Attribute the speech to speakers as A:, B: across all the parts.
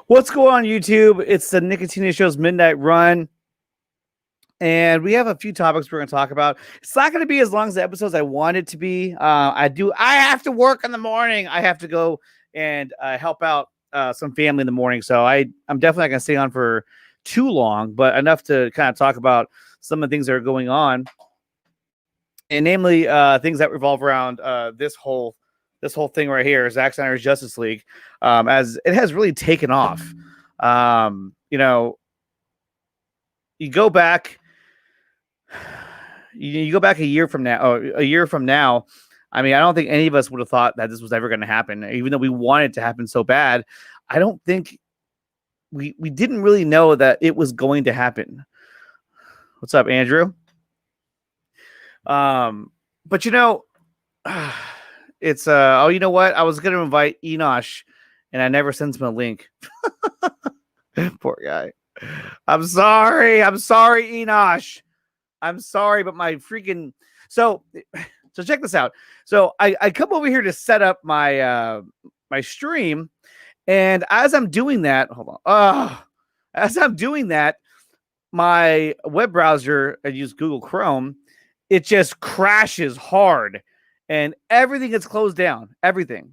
A: What's going on, YouTube? It's the Nickatina Show's Midnight Run, and we have a few topics we're going to talk about. It's not going to be as long as the episodes I want it to be. I have to work in the morning. I have to go and help out some family in the morning, so I'm definitely not going to stay on for too long, but enough to kind of talk about some of the things that are going on, and namely things that revolve around this whole thing right here, Zack Snyder's Justice League, as it has really taken off. You know, you go back, you go back a year from now. I mean, I don't think any of us would have thought that this was ever going to happen, even though we wanted it to happen so bad. I don't think we didn't really know that it was going to happen. What's up, Andrew? But you know, it's oh, you know what? I was gonna invite Enosh, and I never sent him a link. Poor guy. I'm sorry, Enosh. I'm sorry, but my freaking so check this out. So I come over here to set up my my stream, and as I'm doing that, hold on. As I'm doing that, my web browser, I use Google Chrome, it just crashes hard and everything gets closed down. Everything.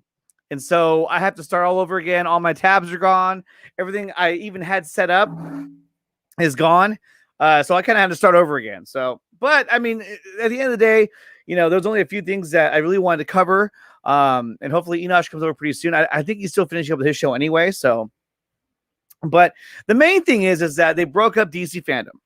A: And so I have to start all over again. All my tabs are gone. Everything I even had set up is gone. So I kind of have to start over again. So, but I mean, at the end of the day, you know, there's only a few things that I really wanted to cover. And hopefully Enosh comes over pretty soon. I think he's still finishing up with his show anyway. So, but the main thing is that they broke up DC fandom.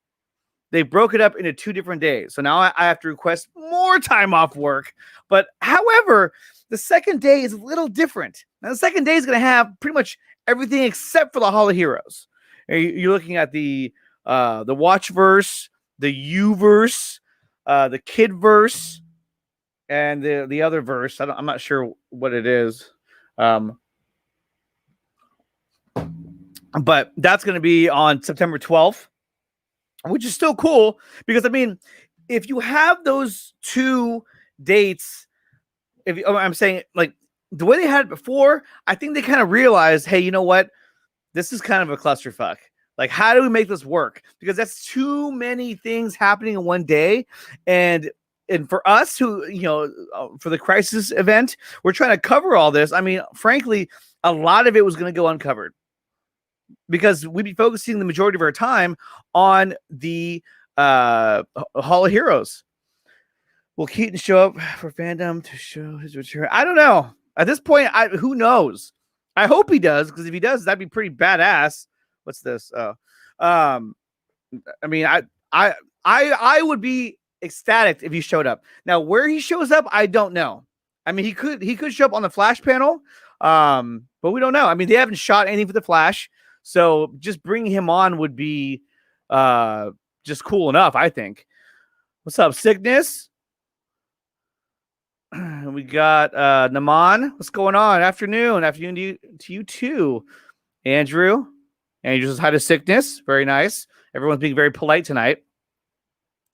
A: They broke it up into 2 different days. So now I have to request more time off work. But however, the second day is a little different. Now, the second day is going to have pretty much everything except for the Hall of Heroes. You're looking at the Watchverse, the Uverse, the Kidverse, and the other verse. I'm not sure what it is. But that's going to be on September 12th. Which is still cool because, I mean, if you have those 2 dates, I'm saying, like, the way they had it before, I think they kind of realized, hey, you know what? This is kind of a clusterfuck. Like, how do we make this work? Because that's too many things happening in one day. And for us who, you know, for the Crisis event, we're trying to cover all this. I mean, frankly, a lot of it was going to go uncovered, because we'd be focusing the majority of our time on the Hall of Heroes. Will Keaton show up for fandom to show his return? I don't know. At this point, who knows? I hope he does, because if he does, that'd be pretty badass. What's this? I mean, I would be ecstatic if he showed up. Now, where he shows up, I don't know. I mean, he could show up on the Flash panel, but we don't know. I mean, they haven't shot anything for the Flash. So just bringing him on would be just cool enough, I think. What's up, Sickness? We got Naman. What's going on? Afternoon to you too. Andrew says hi to Sickness. Very nice. Everyone's being very polite tonight.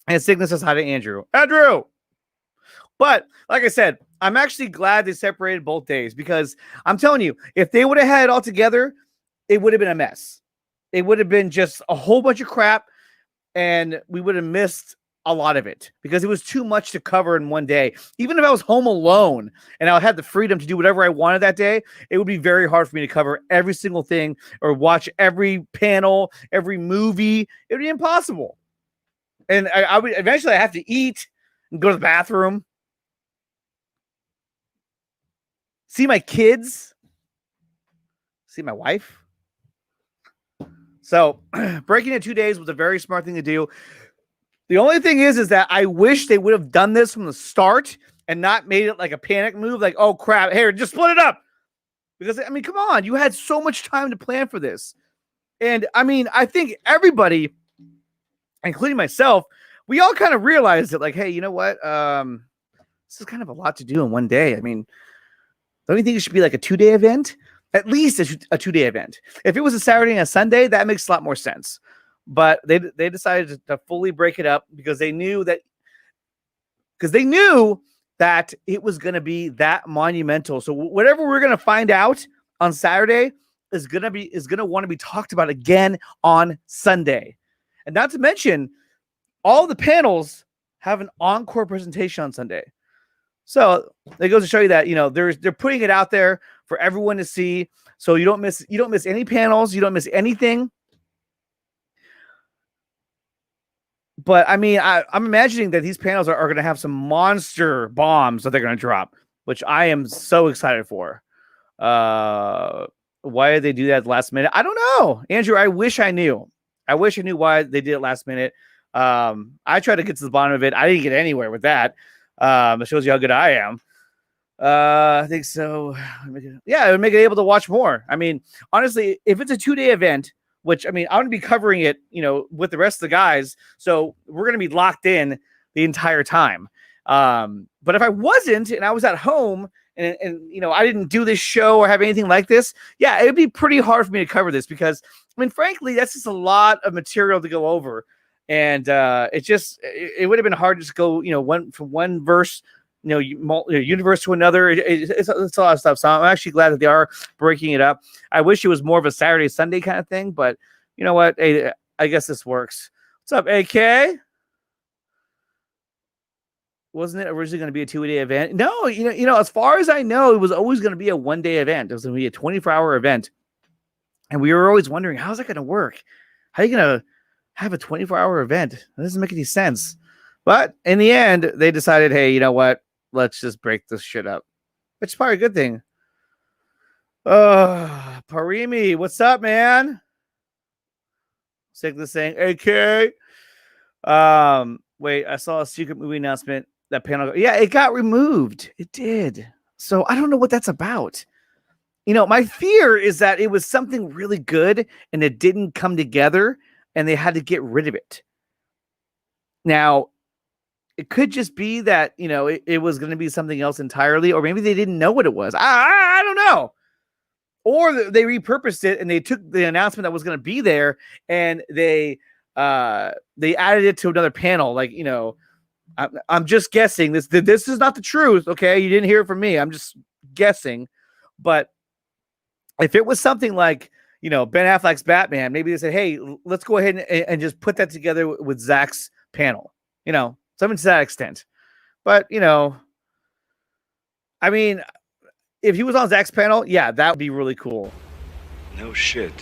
A: And Sickness says hi to Andrew. But like I said, I'm actually glad they separated both days, because I'm telling you, if they would have had it all together, it would have been a mess. It would have been just a whole bunch of crap, and we would have missed a lot of it because it was too much to cover in one day. Even if I was home alone and I had the freedom to do whatever I wanted that day, it would be very hard for me to cover every single thing or watch every panel, every movie. It would be impossible. And I would eventually have to eat and go to the bathroom, see my kids, see my wife. So breaking it 2 days was a very smart thing to do. The only thing is that I wish they would have done this from the start and not made it like a panic move. Like, oh crap, here, just split it up. Because, I mean, come on, you had so much time to plan for this. And I mean, I think everybody, including myself, we all kind of realized that, like, hey, you know what? This is kind of a lot to do in one day. I mean, don't you think it should be like a 2-day event? At least a 2-day event. If it was a Saturday and a Sunday, that makes a lot more sense. But they decided to fully break it up because they knew that it was going to be that monumental. So whatever we're going to find out on Saturday is gonna want to be talked about again on Sunday. And not to mention, all the panels have an encore presentation on Sunday. So it goes to show you that they're putting it out there for everyone to see, so you don't miss any panels, you don't miss anything. But I mean, I'm imagining that these panels are going to have some monster bombs that they're going to drop, which I am so excited for. Why did they do that last minute? I don't know, Andrew. I wish I knew. I wish I knew why they did it last minute. I tried to get to the bottom of it. I didn't get anywhere with that. It shows you how good I am. I think so. Yeah, it would make it able to watch more. I mean, honestly, if it's a 2-day event, which I mean, I'm going to be covering it, with the rest of the guys. So we're going to be locked in the entire time. But if I wasn't, and I was at home and I didn't do this show or have anything like this, yeah, it'd be pretty hard for me to cover this because, I mean, frankly, that's just a lot of material to go over. And it would have been hard to just go, from one verse, universe to another. It's a lot of stuff. So I'm actually glad that they are breaking it up. I wish it was more of a Saturday, Sunday kind of thing, but you know what? Hey, I guess this works. What's up, AK? Wasn't it originally going to be a 2-day event? No, as far as I know, it was always going to be a 1-day event. It was going to be a 24-hour event. And we were always wondering, how's that going to work? How are you going to have a 24-hour event? That doesn't make any sense. But in the end, they decided, hey, you know what? Let's just break this shit up. Which is probably a good thing. Parimi, what's up, man? Sick this thing. AK. Wait, I saw a secret movie announcement. That panel. Yeah, it got removed. It did. So I don't know what that's about. My fear is that it was something really good and it didn't come together and they had to get rid of it. Now, it could just be that, it was going to be something else entirely, or maybe they didn't know what it was. I don't know. Or they repurposed it and they took the announcement that was going to be there and they added it to another panel. Like, I'm just guessing. This is not the truth, okay? You didn't hear it from me. I'm just guessing. But if it was something like, Ben Affleck's Batman, maybe they said, hey, let's go ahead and just put that together with Zach's panel. Something to that extent. But, I mean, if he was on Zach's panel, yeah, that would be really cool.
B: No shit.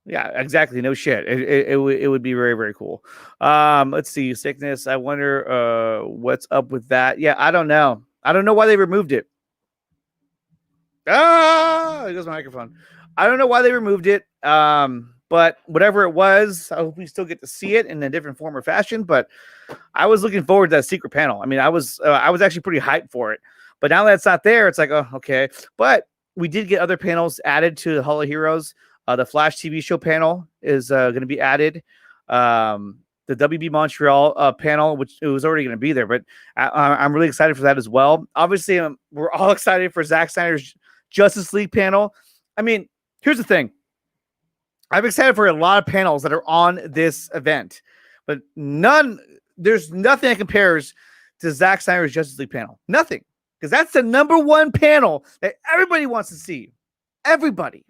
A: Yeah, exactly. No shit. It would be very, very cool. Let's see. Sickness. I wonder what's up with that. Yeah, I don't know. I don't know why they removed it. There goes my microphone. I don't know why they removed it. But whatever it was, I hope we still get to see it in a different form or fashion. But I was looking forward to that secret panel. I mean, I was actually pretty hyped for it. But now that it's not there, it's like, oh, okay. But we did get other panels added to the Hall of Heroes. The Flash TV show panel is going to be added. The WB Montreal panel, which it was already going to be there, but I'm really excited for that as well. Obviously, we're all excited for Zack Snyder's Justice League panel. I mean, here's the thing. I'm excited for a lot of panels that are on this event, but there's nothing that compares to Zack Snyder's Justice League panel. Nothing. Because that's the number one panel that everybody wants to see. Everybody.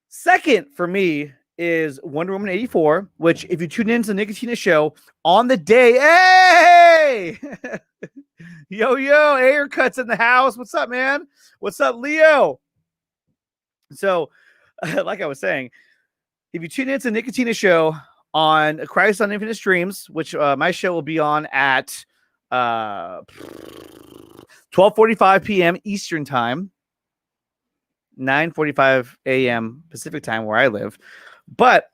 A: Second for me is Wonder Woman 84, which if you tune into the Nickatina show on the day, hey! yo, Haircuts in the house. What's up, man? What's up, Leo? So, like I was saying, if you tune into the Nickatina show on Christ on Infinite Streams, which my show will be on at 12:45 p.m. Eastern Time, 9:45 a.m. Pacific Time where I live. But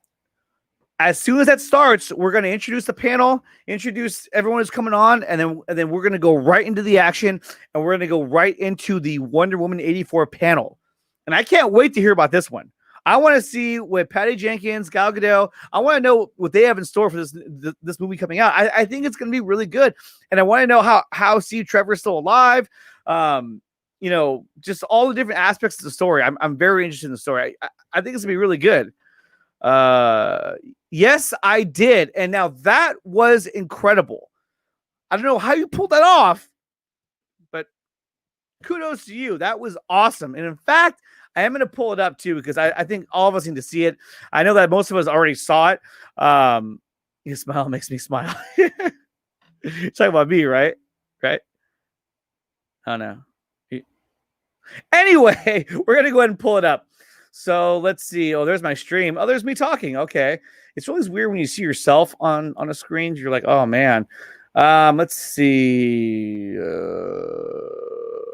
A: as soon as that starts, we're going to introduce the panel, introduce everyone who's coming on, and then we're going to go right into the action, and we're going to go right into the Wonder Woman 84 panel. And I can't wait to hear about this one. I want to see what Patty Jenkins, Gal Gadot, I want to know what they have in store for this movie coming out. I think it's going to be really good. And I want to know how Steve Trevor's still alive. Just all the different aspects of the story. I'm very interested in the story. I think it's going to be really good. Yes, I did. And now that was incredible. I don't know how you pulled that off, but kudos to you. That was awesome. And in fact, I am going to pull it up too because I think all of us need to see it. I know that most of us already saw it. Your smile makes me smile. You're talking about me, right? Right? Oh no. Anyway, we're gonna go ahead and pull it up. So let's see. Oh, there's my stream. Oh, there's me talking. Okay. It's always weird when you see yourself on a screen. You're like, oh man. Let's see.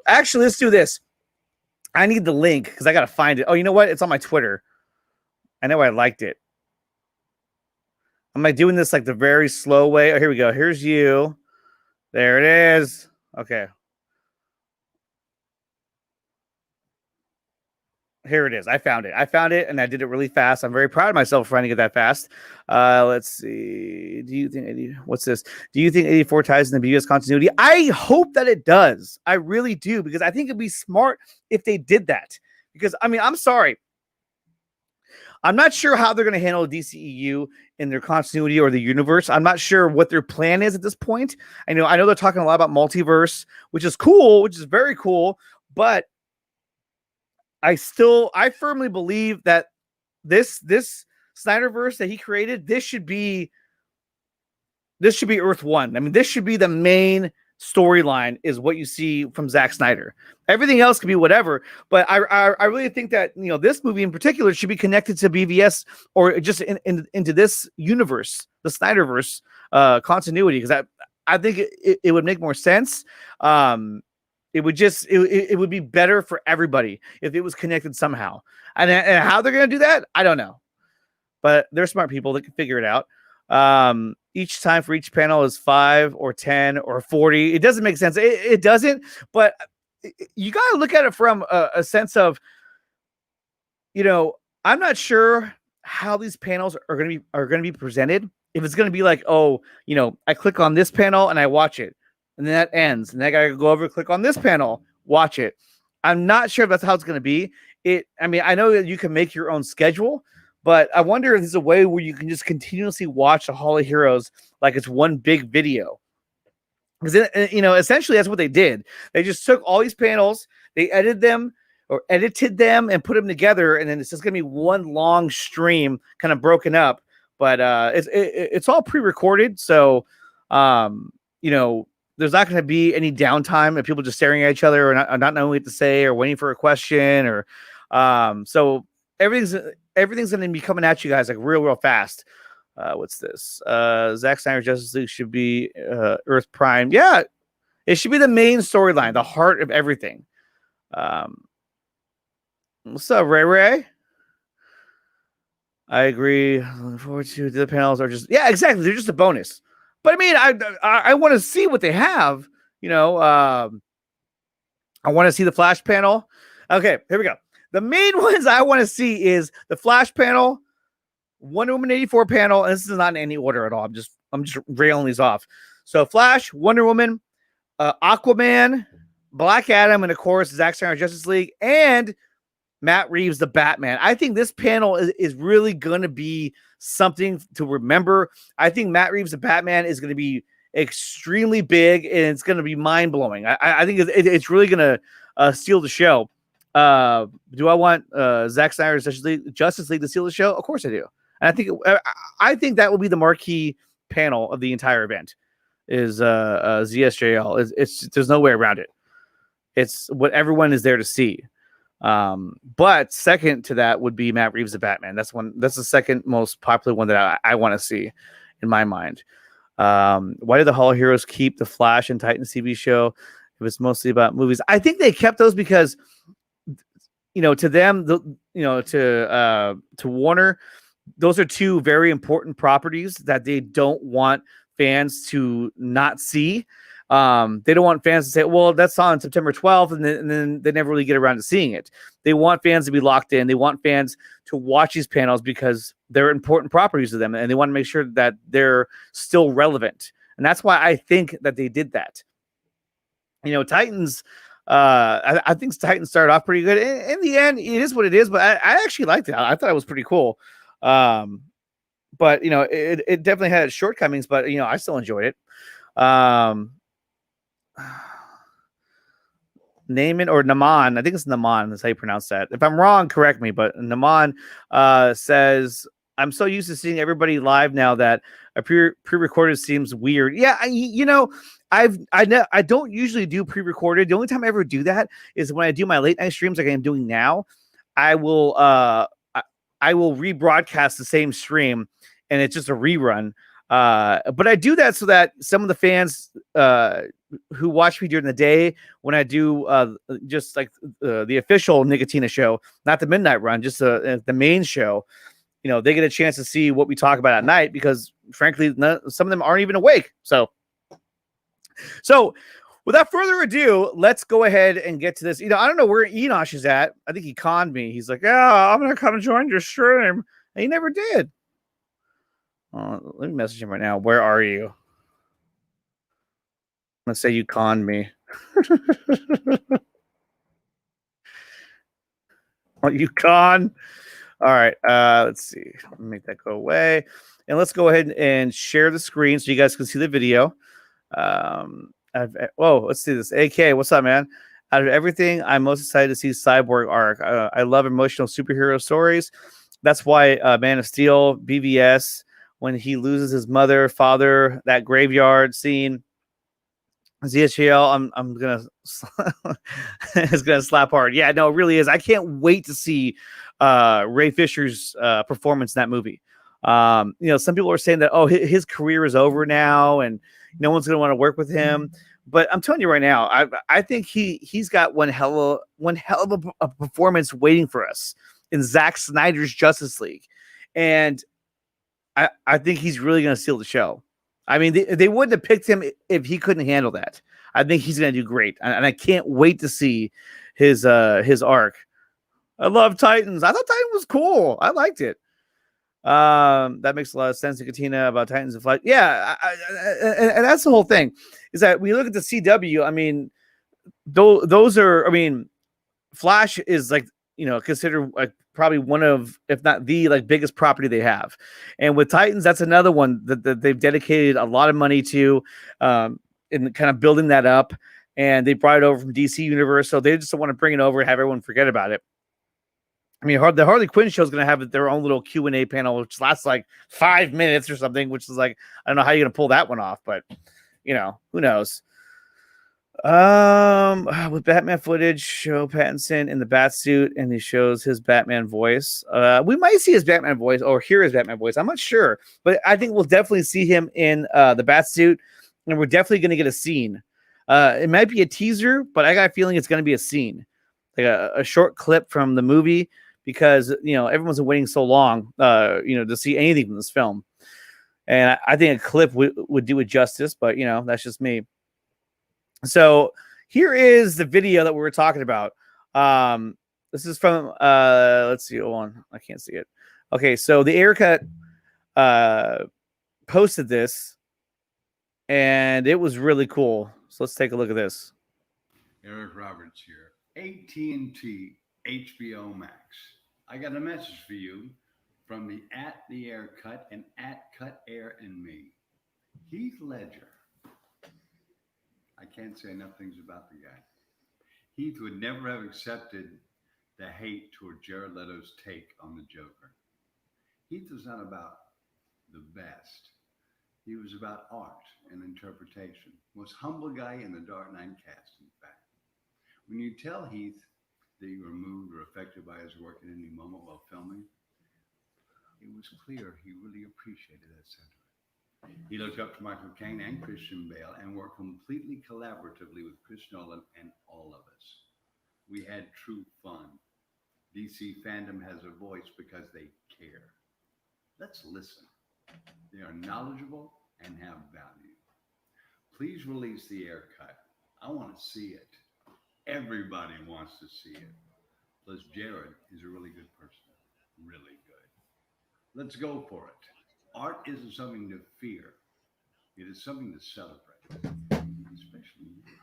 A: Actually, let's do this. I need the link because I gotta find it. Oh, you know what? It's on my Twitter. I know I liked it. I'm like doing this like the very slow way. Oh, here we go. Here's you. There it is. Okay. Here it is. I found it, and I did it really fast. I'm very proud of myself for finding it that fast. Let's see. Do you think what's this? Do you think 84 ties in the BS continuity? I hope that it does. I really do, because I think it'd be smart if they did that. Because I mean, I'm sorry. I'm not sure how they're going to handle DCEU in their continuity or the universe. I'm not sure what their plan is at this point. I know they're talking a lot about multiverse, which is cool, which is very cool, but I firmly believe that this Snyderverse that he created, this should be Earth 1. I mean, this should be the main storyline, is what you see from Zack Snyder. Everything else could be whatever, but I really think that, this movie in particular should be connected to BVS, or just into this universe, the Snyderverse continuity, because I think it would make more sense. It would be better for everybody if it was connected somehow. And how they're going to do that, I don't know. But they're smart people that can figure it out. Each time for each panel is 5 or 10 or 40. It doesn't make sense. It doesn't. But you got to look at it from a sense of, I'm not sure how these panels are going to be presented. If it's going to be like, I click on this panel and I watch it, and then that ends, and then I gotta go over, click on this panel, watch it. I'm not sure if that's how it's going to be. I know that you can make your own schedule, but I wonder if there's a way where you can just continuously watch the Hall of Heroes like it's one big video. Because essentially that's what they did. They just took all these panels, they edited them and put them together, and then it's just gonna be one long stream, kind of broken up. But it's all pre-recorded, so there's not going to be any downtime of people just staring at each other, or not knowing what to say, or waiting for a question, or so everything's going to be coming at you guys like real fast. What's this? Zack Snyder's Justice League should be Earth Prime. Yeah, it should be the main storyline, the heart of everything. What's up, Ray? I agree. Looking forward to the panels are just, yeah, exactly. They're just a bonus. But I mean, I want to see what they have. I want to see the Flash panel. Okay, here we go. The main ones I want to see is the Flash panel, Wonder Woman 84 panel, and this is not in any order at all. I'm just railing these off. So Flash, Wonder Woman, Aquaman, Black Adam, and of course Zack Snyder Justice League, and Matt Reeves, the Batman. I think this panel is really going to be something to remember. I think Matt Reeves, the Batman, is going to be extremely big, and it's going to be mind-blowing. I think it's really going to steal the show. Do I want Zack Snyder's Justice League to steal the show? Of course I do. And I think that will be the marquee panel of the entire event, is ZSJL. It's there's no way around it. It's what everyone is there to see. But second to that would be Matt Reeves, the Batman. That's the second most popular one that I want to see in my mind. Why did the Hall of Heroes keep the Flash and Titans TV show if it's mostly about movies? I think they kept those because, to them, to Warner, those are two very important properties that they don't want fans to not see. They don't want fans to say, well, that's on September 12th, and then they never really get around to seeing it. They want fans to be locked in. They want fans to watch these panels because they're important properties to them, and they want to make sure that they're still relevant. And that's why I think that they did that. Titans, I think Titans started off pretty good. In the end, it is what it is, but I actually liked it. I thought it was pretty cool. But, it definitely had its shortcomings, but, I still enjoyed it. Naaman or Naman, I think it's Naman, that's how you pronounce that. If I'm wrong, correct me, but Naman says, I'm so used to seeing everybody live now that a pre-recorded seems weird. Yeah, I don't usually do pre-recorded. The only time I ever do that is when I do my late night streams like I'm doing now. I will I will rebroadcast the same stream and it's just a rerun. But I do that so that some of the fans who watch me during the day when I do just like the official Nickatina show, not the midnight run, just the main show, they get a chance to see what we talk about at night because frankly, some of them aren't even awake. So without further ado, let's go ahead and get to this. I don't know where Enosh is at. I think he conned me. He's like, yeah, I'm going to come join your stream. And he never did. Let me message him right now. Where are you? Let's say you conned me. You con. All right. Let's see. Make that go away. And let's go ahead and share the screen so you guys can see the video. Let's see this. AK, what's up, man? Out of everything, I'm most excited to see Cyborg arc. I love emotional superhero stories. That's why Man of Steel, BVS, when he loses his mother, father, that graveyard scene. ZHL, I'm gonna it's gonna slap hard. Yeah, no, it really is. I can't wait to see Ray Fisher's performance in that movie. Some people are saying that his career is over now and no one's gonna want to work with him. But I'm telling you right now, I think he's got one hell of a performance waiting for us in Zack Snyder's Justice League, and I think he's really gonna steal the show. I mean, they wouldn't have picked him if he couldn't handle that. I think he's going to do great, and I can't wait to see his arc. I love Titans. I thought Titan was cool. I liked it. That makes a lot of sense. Nickatina about Titans and Flash. Yeah, and that's the whole thing. Is that we look at the CW? I mean, those are. I mean, Flash is like considered like probably one of, if not the biggest property they have. And with Titans, that's another one that they've dedicated a lot of money to, in kind of building that up. And they brought it over from DC Universe, so they just don't want to bring it over and have everyone forget about it. I mean, the Harley Quinn show is going to have their own little Q&A panel, which lasts like 5 minutes or something, which is like, I don't know how you're going to pull that one off, but who knows? With Batman footage, show Pattinson in the bat suit, and he shows his Batman voice. We might see his Batman voice or hear his Batman voice. I'm not sure, but I think we'll definitely see him in the bat suit, and we're definitely going to get a scene. It might be a teaser, but I got a feeling it's going to be a scene, like a short clip from the movie, because everyone's been waiting so long, to see anything from this film, and I think a clip would do it justice. But that's just me. So here is the video that we were talking about. This is from let's see. Hold on, I can't see it. Okay, so the Aircut posted this, and it was really cool. So let's take a look at this.
B: Eric Roberts here, AT&T HBO Max. I got a message for you from the @the_Aircut and @CutAirandMe. Heath Ledger. I can't say enough things about the guy. Heath would never have accepted the hate toward Jared Leto's take on the Joker. Heath was not about the best. He was about art and interpretation. Most humble guy in the Dark Knight cast, in fact. When you tell Heath that you were moved or affected by his work at any moment while filming, it was clear he really appreciated that sentiment. He looked up to Michael Caine and Christian Bale and worked completely collaboratively with Chris Nolan and all of us. We had true fun. DC fandom has a voice because they care. Let's listen. They are knowledgeable and have value. Please release the Aircut. I want to see it. Everybody wants to see it. Plus, Jared is a really good person. Really good. Let's go for it. Art isn't something to fear. It is something to celebrate, especially you.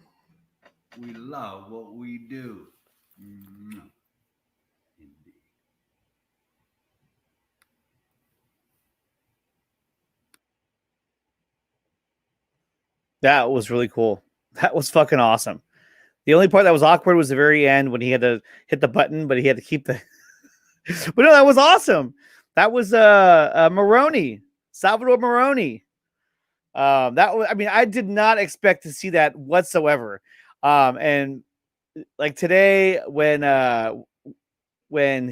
B: We love what we do. Indeed.
A: That was really cool. That was fucking awesome. The only part that was awkward was the very end when he had to hit the button, but he had to keep the. But no, that was awesome. That was Maroney, Salvador Maroney. That was, I mean, I did not expect to see that whatsoever. And like today when when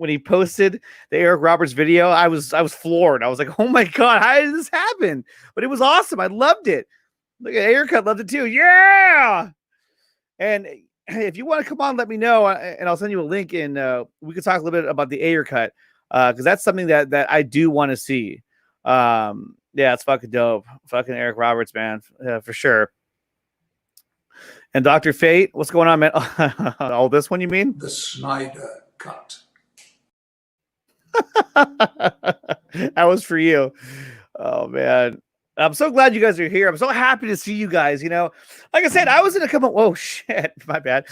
A: he posted the Eric Roberts video, I was floored. I was like, oh my god, how did this happen? But it was awesome. I loved it. Look at Haircut, loved it too. Yeah. And if you want to come on, let me know, and I'll send you a link, and we could talk a little bit about the Ayer cut, because that's something that I do want to see. Yeah, it's fucking dope. Fucking Eric Roberts, man, for sure. And Dr. Fate, what's going on, man? All this one, you mean?
C: The Snyder Cut.
A: That was for you. Oh man. I'm so glad you guys are here. I'm so happy to see you guys. You know, like I said, I was gonna come home. Whoa, shit, my bad.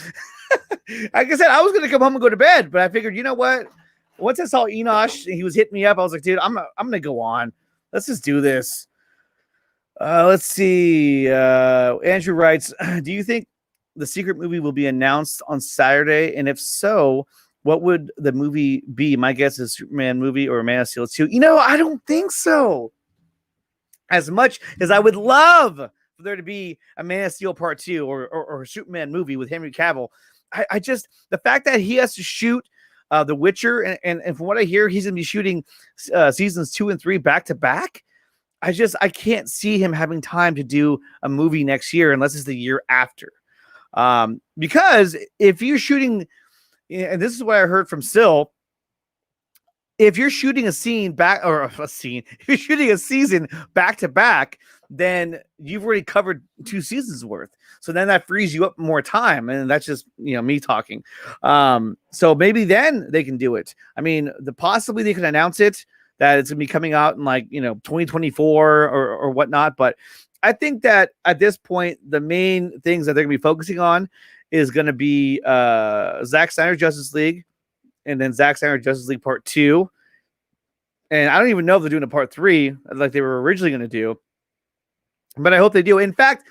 A: Like I said, I was gonna come home and go to bed, but I figured, you know what? Once I saw Enosh, he was hitting me up. I was like, dude, I'm gonna go on. Let's just do this. Let's see. Andrew writes, do you think the secret movie will be announced on Saturday? And if so, what would the movie be? My guess is Superman movie or Man of Steel 2. You know, I don't think so. As much as I would love for there to be a Man of Steel Part 2 or a Superman movie with Henry Cavill, I just, the fact that he has to shoot The Witcher, and from what I hear, he's going to be shooting seasons 2 and 3 back to back. I can't see him having time to do a movie next year unless it's the year after. Because if you're shooting, and this is what I heard from Sil, if you're shooting a scene back, or a scene, if you're shooting a season back to back, then you've already covered 2 seasons worth. So then that frees you up more time. And that's just, me talking. So maybe then they can do it. I mean, possibly they can announce it that it's gonna be coming out in 2024 or whatnot. But I think that at this point, the main things that they're gonna be focusing on is gonna be Zack Snyder Justice League, and then Zack Snyder Justice League Part 2. And I don't even know if they're doing a Part 3 like they were originally going to do. But I hope they do. In fact,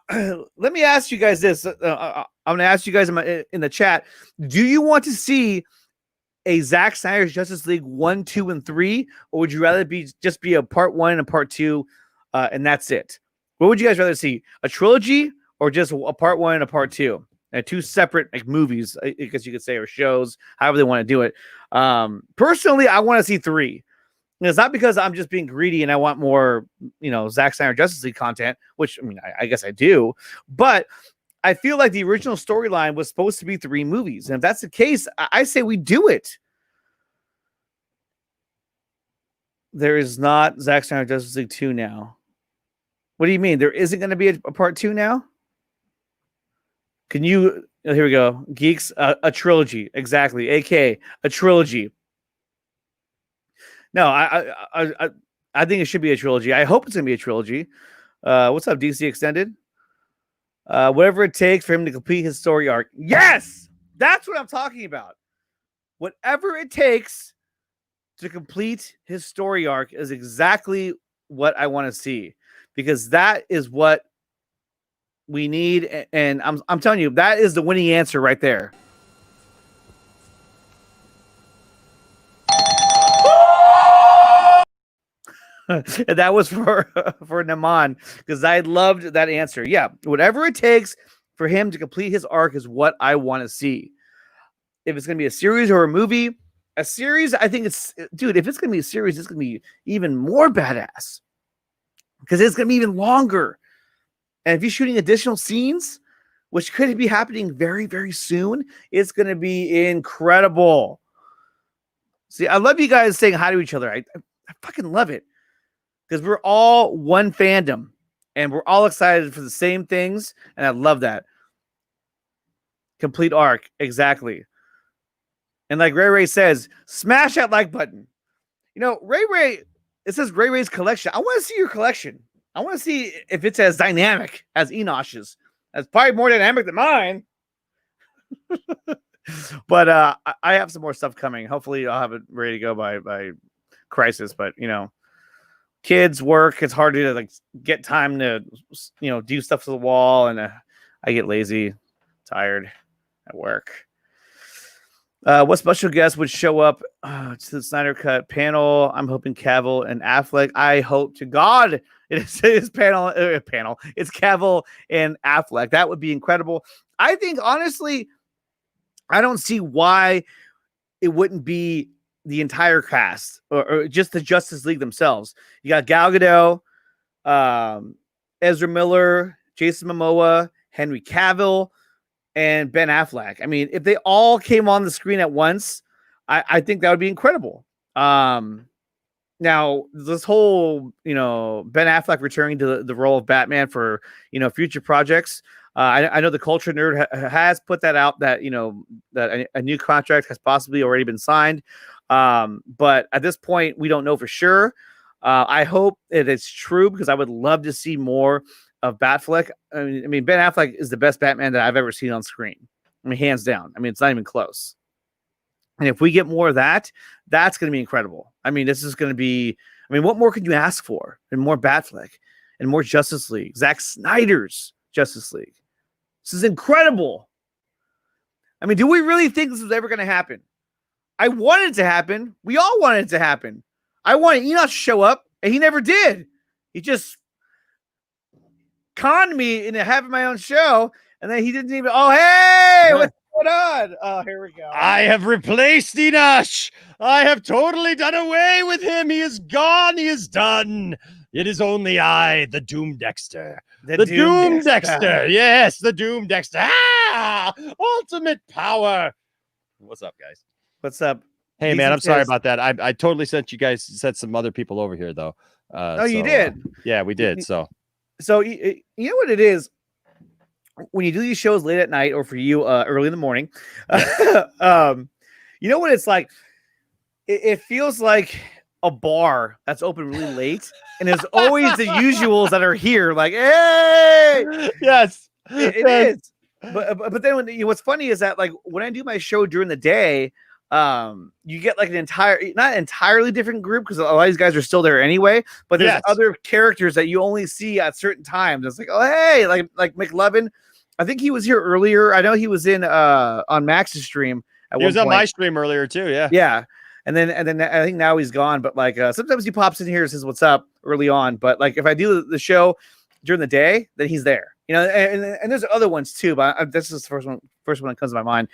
A: let me ask you guys this. I'm going to ask you guys in the chat. Do you want to see a Zack Snyder's Justice League 1, 2, and 3? Or would you rather just be a Part 1 and a Part 2 and that's it? What would you guys rather see? A trilogy or just a Part 1 and a Part 2? And 2 separate movies, I guess you could say, or shows, however they want to do it. Personally, I want to see 3. And it's not because I'm just being greedy and I want more, Zack Snyder Justice League content, which, I mean, I guess I do. But I feel like the original storyline was supposed to be 3 movies. And if that's the case, I say we do it. There is not Zack Snyder Justice League 2 now. What do you mean? There isn't going to be a Part 2 now? Can you? Oh, here we go. Geeks, a trilogy, exactly. AK, a trilogy. No, I think it should be a trilogy. I hope it's gonna be a trilogy. What's up, DC Extended? Whatever it takes for him to complete his story arc. Yes, that's what I'm talking about. Whatever it takes to complete his story arc is exactly what I want to see, because that is what we need, and I'm telling you, that is the winning answer right there. And that was for Naman, because I loved that answer. Yeah, whatever it takes for him to complete his arc is what I want to see. If it's going to be a series or a movie, a series, I think dude, if it's going to be a series, it's going to be even more badass, because it's going to be even longer. And if you're shooting additional scenes, which could be happening very, very soon, it's going to be incredible. See, I love you guys saying hi to each other. I fucking love it, because we're all one fandom and we're all excited for the same things. And I love that. Complete arc. Exactly. And like Ray says, smash that like button. Ray, it says Ray's collection. I want to see your collection. I want to see if it's as dynamic as Enosh's. That's probably more dynamic than mine. But I have some more stuff coming. Hopefully I'll have it ready to go by Crisis. But, kids, work, it's hard to get time to, do stuff to the wall. And I get lazy, tired at work. What special guest would show up to the Snyder Cut panel? I'm hoping Cavill and Affleck. I hope to God it is his panel. It's Cavill and Affleck. That would be incredible. I think honestly, I don't see why it wouldn't be the entire cast or just the Justice League themselves. You got Gal Gadot, Ezra Miller, Jason Momoa, Henry Cavill, and Ben Affleck. I mean, if they all came on the screen at once, I think that would be incredible. Now, this whole, Ben Affleck returning to the role of Batman for, future projects. I know the Culture Nerd has put that out that, that a new contract has possibly already been signed. But at this point, we don't know for sure. I hope that it's true because I would love to see more of Batfleck. I mean, Ben Affleck is the best Batman that I've ever seen on screen. I mean, hands down. I mean, it's not even close. And if we get more of that, that's going to be incredible. I mean, this is going to be, what more could you ask for? And more Batfleck and more Justice League. Zack Snyder's Justice League. This is incredible. I mean, do we really think this is ever going to happen? I wanted it to happen. We all wanted it to happen. I wanted Enoch to show up, and he never did. He just conned me into having my own show, and then he didn't even. Oh, hey, what's going on? Oh, here we go.
D: I have replaced Enoch. I have totally done away with him. He is gone. He is done. It is only I, the Doom Dexter. The Doom Dexter. Yes, the Doom Dexter. Ah, ultimate power. What's up, guys?
A: What's up?
D: Hey, man, I'm sorry about that. I totally sent some other people over here, though.
A: You did?
D: Yeah, we did. So
A: you know what it is? When you do these shows late at night or for you early in the morning, you know what it's like? It feels like a bar that's open really late, and there's always the usuals that are here, like, hey!
D: Yes.
A: It is. But then what's funny is that, like, when I do my show during the day, you get like not entirely different group because a lot of these guys are still there anyway, but there's other characters that you only see at certain times. It's like, oh, hey, like McLovin. I think he was here earlier. I know he was in on Max's stream at one point. He was
D: on my stream earlier too.
A: Yeah. And then I think now he's gone, but like sometimes he pops in here and says what's up early on. But like if I do the show during the day, then he's there. And there's other ones too, but this is the first one that comes to my mind.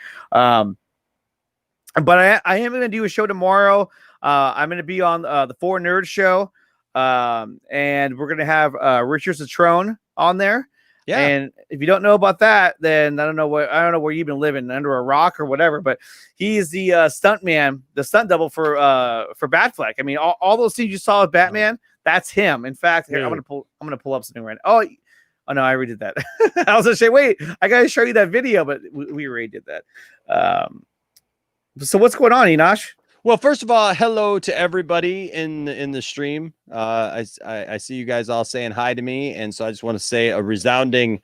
A: But I am going to do a show tomorrow. I'm going to be on the Four Nerds show, and we're going to have Richard Citrone on there. Yeah. And if you don't know about that, then I don't know where you've been living, under a rock or whatever. But he's the stunt man, the stunt double for Batfleck. I mean, all those scenes you saw with Batman, that's him. In fact, here, I'm gonna pull up something right now. Oh no, I already did that. I was gonna say, wait, I gotta show you that video, but we already did that. So what's going on, Enosh?
D: Well, first of all, hello to everybody in the stream. I see you guys all saying hi to me, and so I just want to say a resounding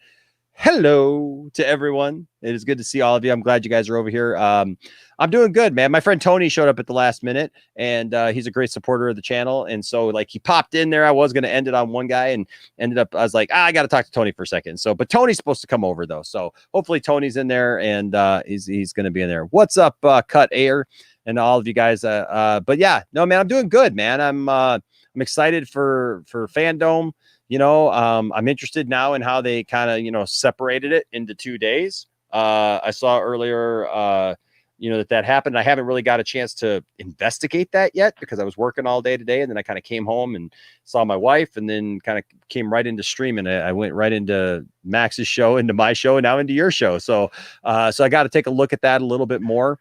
D: hello to everyone. It is good to see all of you. I'm glad you guys are over here. I'm doing good, man. My friend Tony showed up at the last minute, and he's a great supporter of the channel. And so, like, he popped in there. I was going to end it on one guy, and ended up, I was like, I got to talk to Tony for a second. So, but Tony's supposed to come over though. So hopefully Tony's in there, and he's going to be in there. What's up, Cut Air? And all of you guys, but yeah, no, man, I'm doing good, man. I'm excited for Fandom. I'm interested now in how they kind of separated it into 2 days. I saw earlier, that happened. I haven't really got a chance to investigate that yet because I was working all day today, and then I kind of came home and saw my wife, and then kind of came right into streaming. I went right into Max's show, into my show, and now into your show. So I got to take a look at that a little bit more.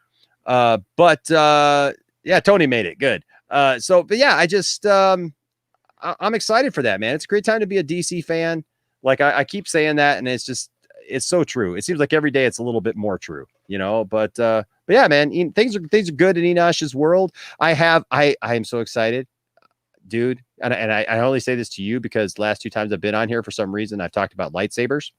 D: But yeah, Tony made it good. But yeah, I just, I'm excited for that, man. It's a great time to be a DC fan. Like I keep saying that, and it's so true. It seems like every day it's a little bit more true, but yeah, man, things are good in Enosh's world. I am so excited, dude. And I only say this to you because last 2 times I've been on here, for some reason, I've talked about lightsabers.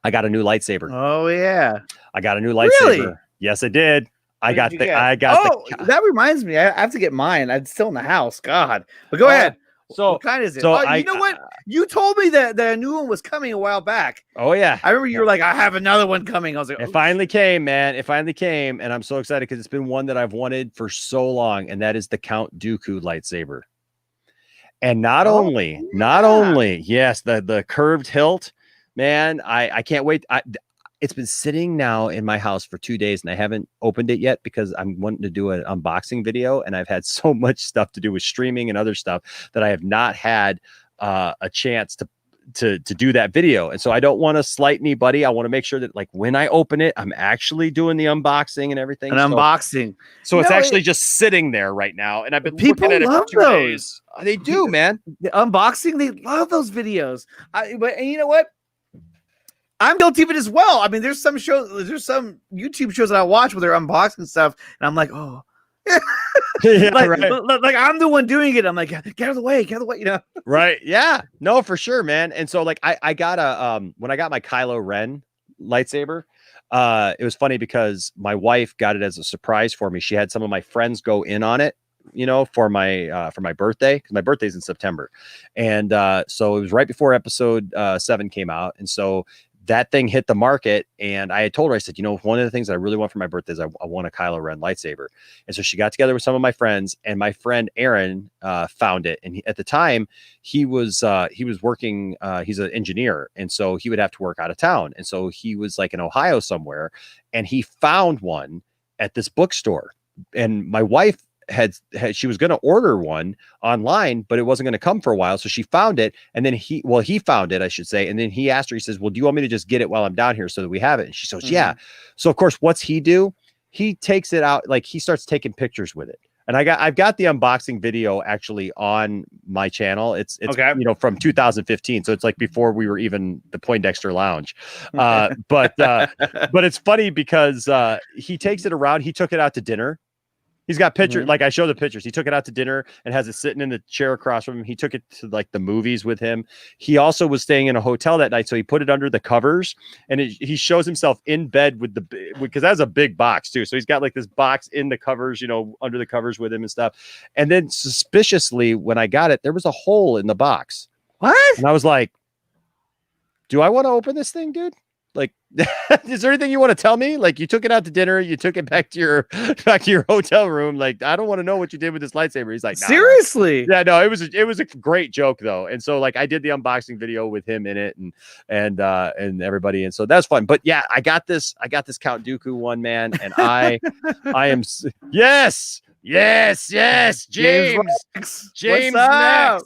D: I got a new lightsaber.
A: Oh yeah.
D: I got a new lightsaber. Really? Yes, I did. That reminds me. I have to get mine. It's still in the house. God. But go ahead. So
A: what kind is it?
D: so
A: Oh, you know what? You told me that a new one was coming a while back.
D: Oh yeah.
A: I remember you were like, I have another one coming. I was like,
D: It finally came, man. It finally came, and I'm so excited because it's been one that I've wanted for so long, and that is the Count Dooku lightsaber. And not only, yes, the curved hilt, man. I can't wait. It's been sitting now in my house for 2 days, and I haven't opened it yet because I'm wanting to do an unboxing video, and I've had so much stuff to do with streaming and other stuff that I have not had a chance to do that video. And so I don't want to slight anybody. I want to make sure that like when I open it, I'm actually doing the unboxing and everything.
A: Unboxing.
D: So it's actually just sitting there right now. And I've been
A: people
D: looking at it
A: love
D: for 2
A: those.
D: days. They do, man.
A: The unboxing, they love those videos. And you know what? I'm guilty of it as well. I mean, there's some YouTube shows that I watch where they're unboxing stuff, and I'm like, oh,
D: Yeah,
A: like I'm the one doing it. I'm like, get out of the way, you know?
D: Right? Yeah, no, for sure, man. And so, like, I got a when I got my Kylo Ren lightsaber, it was funny because my wife got it as a surprise for me. She had some of my friends go in on it, you know, for my birthday, because my birthday's in September, and so it was right before episode 7 came out, and so that thing hit the market, and I had told her, I said, you know, one of the things that I really want for my birthday is I want a Kylo Ren lightsaber. And so she got together with some of my friends, and my friend Aaron found it. And at the time he was working, he's an engineer. And so he would have to work out of town. And so he was like in Ohio somewhere, and he found one at this bookstore. And my wife she was going to order one online, but it wasn't going to come for a while. So she found it, and then he found it, I should say. And then he asked her, he says, well, do you want me to just get it while I'm down here so that we have it? And she says, yeah. So of course, what's he do? He takes it out, like he starts taking pictures with it. And I've got the unboxing video actually on my channel. It's okay, you know, from 2015. So it's like before we were even the Poindexter Lounge. But it's funny because he takes it around. He took it out to dinner. He's got pictures, like I show the pictures. He took it out to dinner and has it sitting in the chair across from him. He took it to like the movies with him. He also was staying in a hotel that night, so he put it under the covers, and he shows himself in bed with because that's a big box too. So he's got like this box in the covers, you know, under the covers with him and stuff. And then suspiciously, when I got it, there was a hole in the box.
A: What?
D: And I was like, do I want to open this thing, dude? Like, is there anything you want to tell me? Like, you took it out to dinner, you took it back to your hotel room. Like, I don't want to know what you did with this lightsaber. He's like, nah,
A: seriously?
D: Yeah, no, it was a great joke though. And so like I did the unboxing video with him in it and everybody. And so that's fun. But yeah, I got this Count Dooku one, man. And I am yes. James Lex.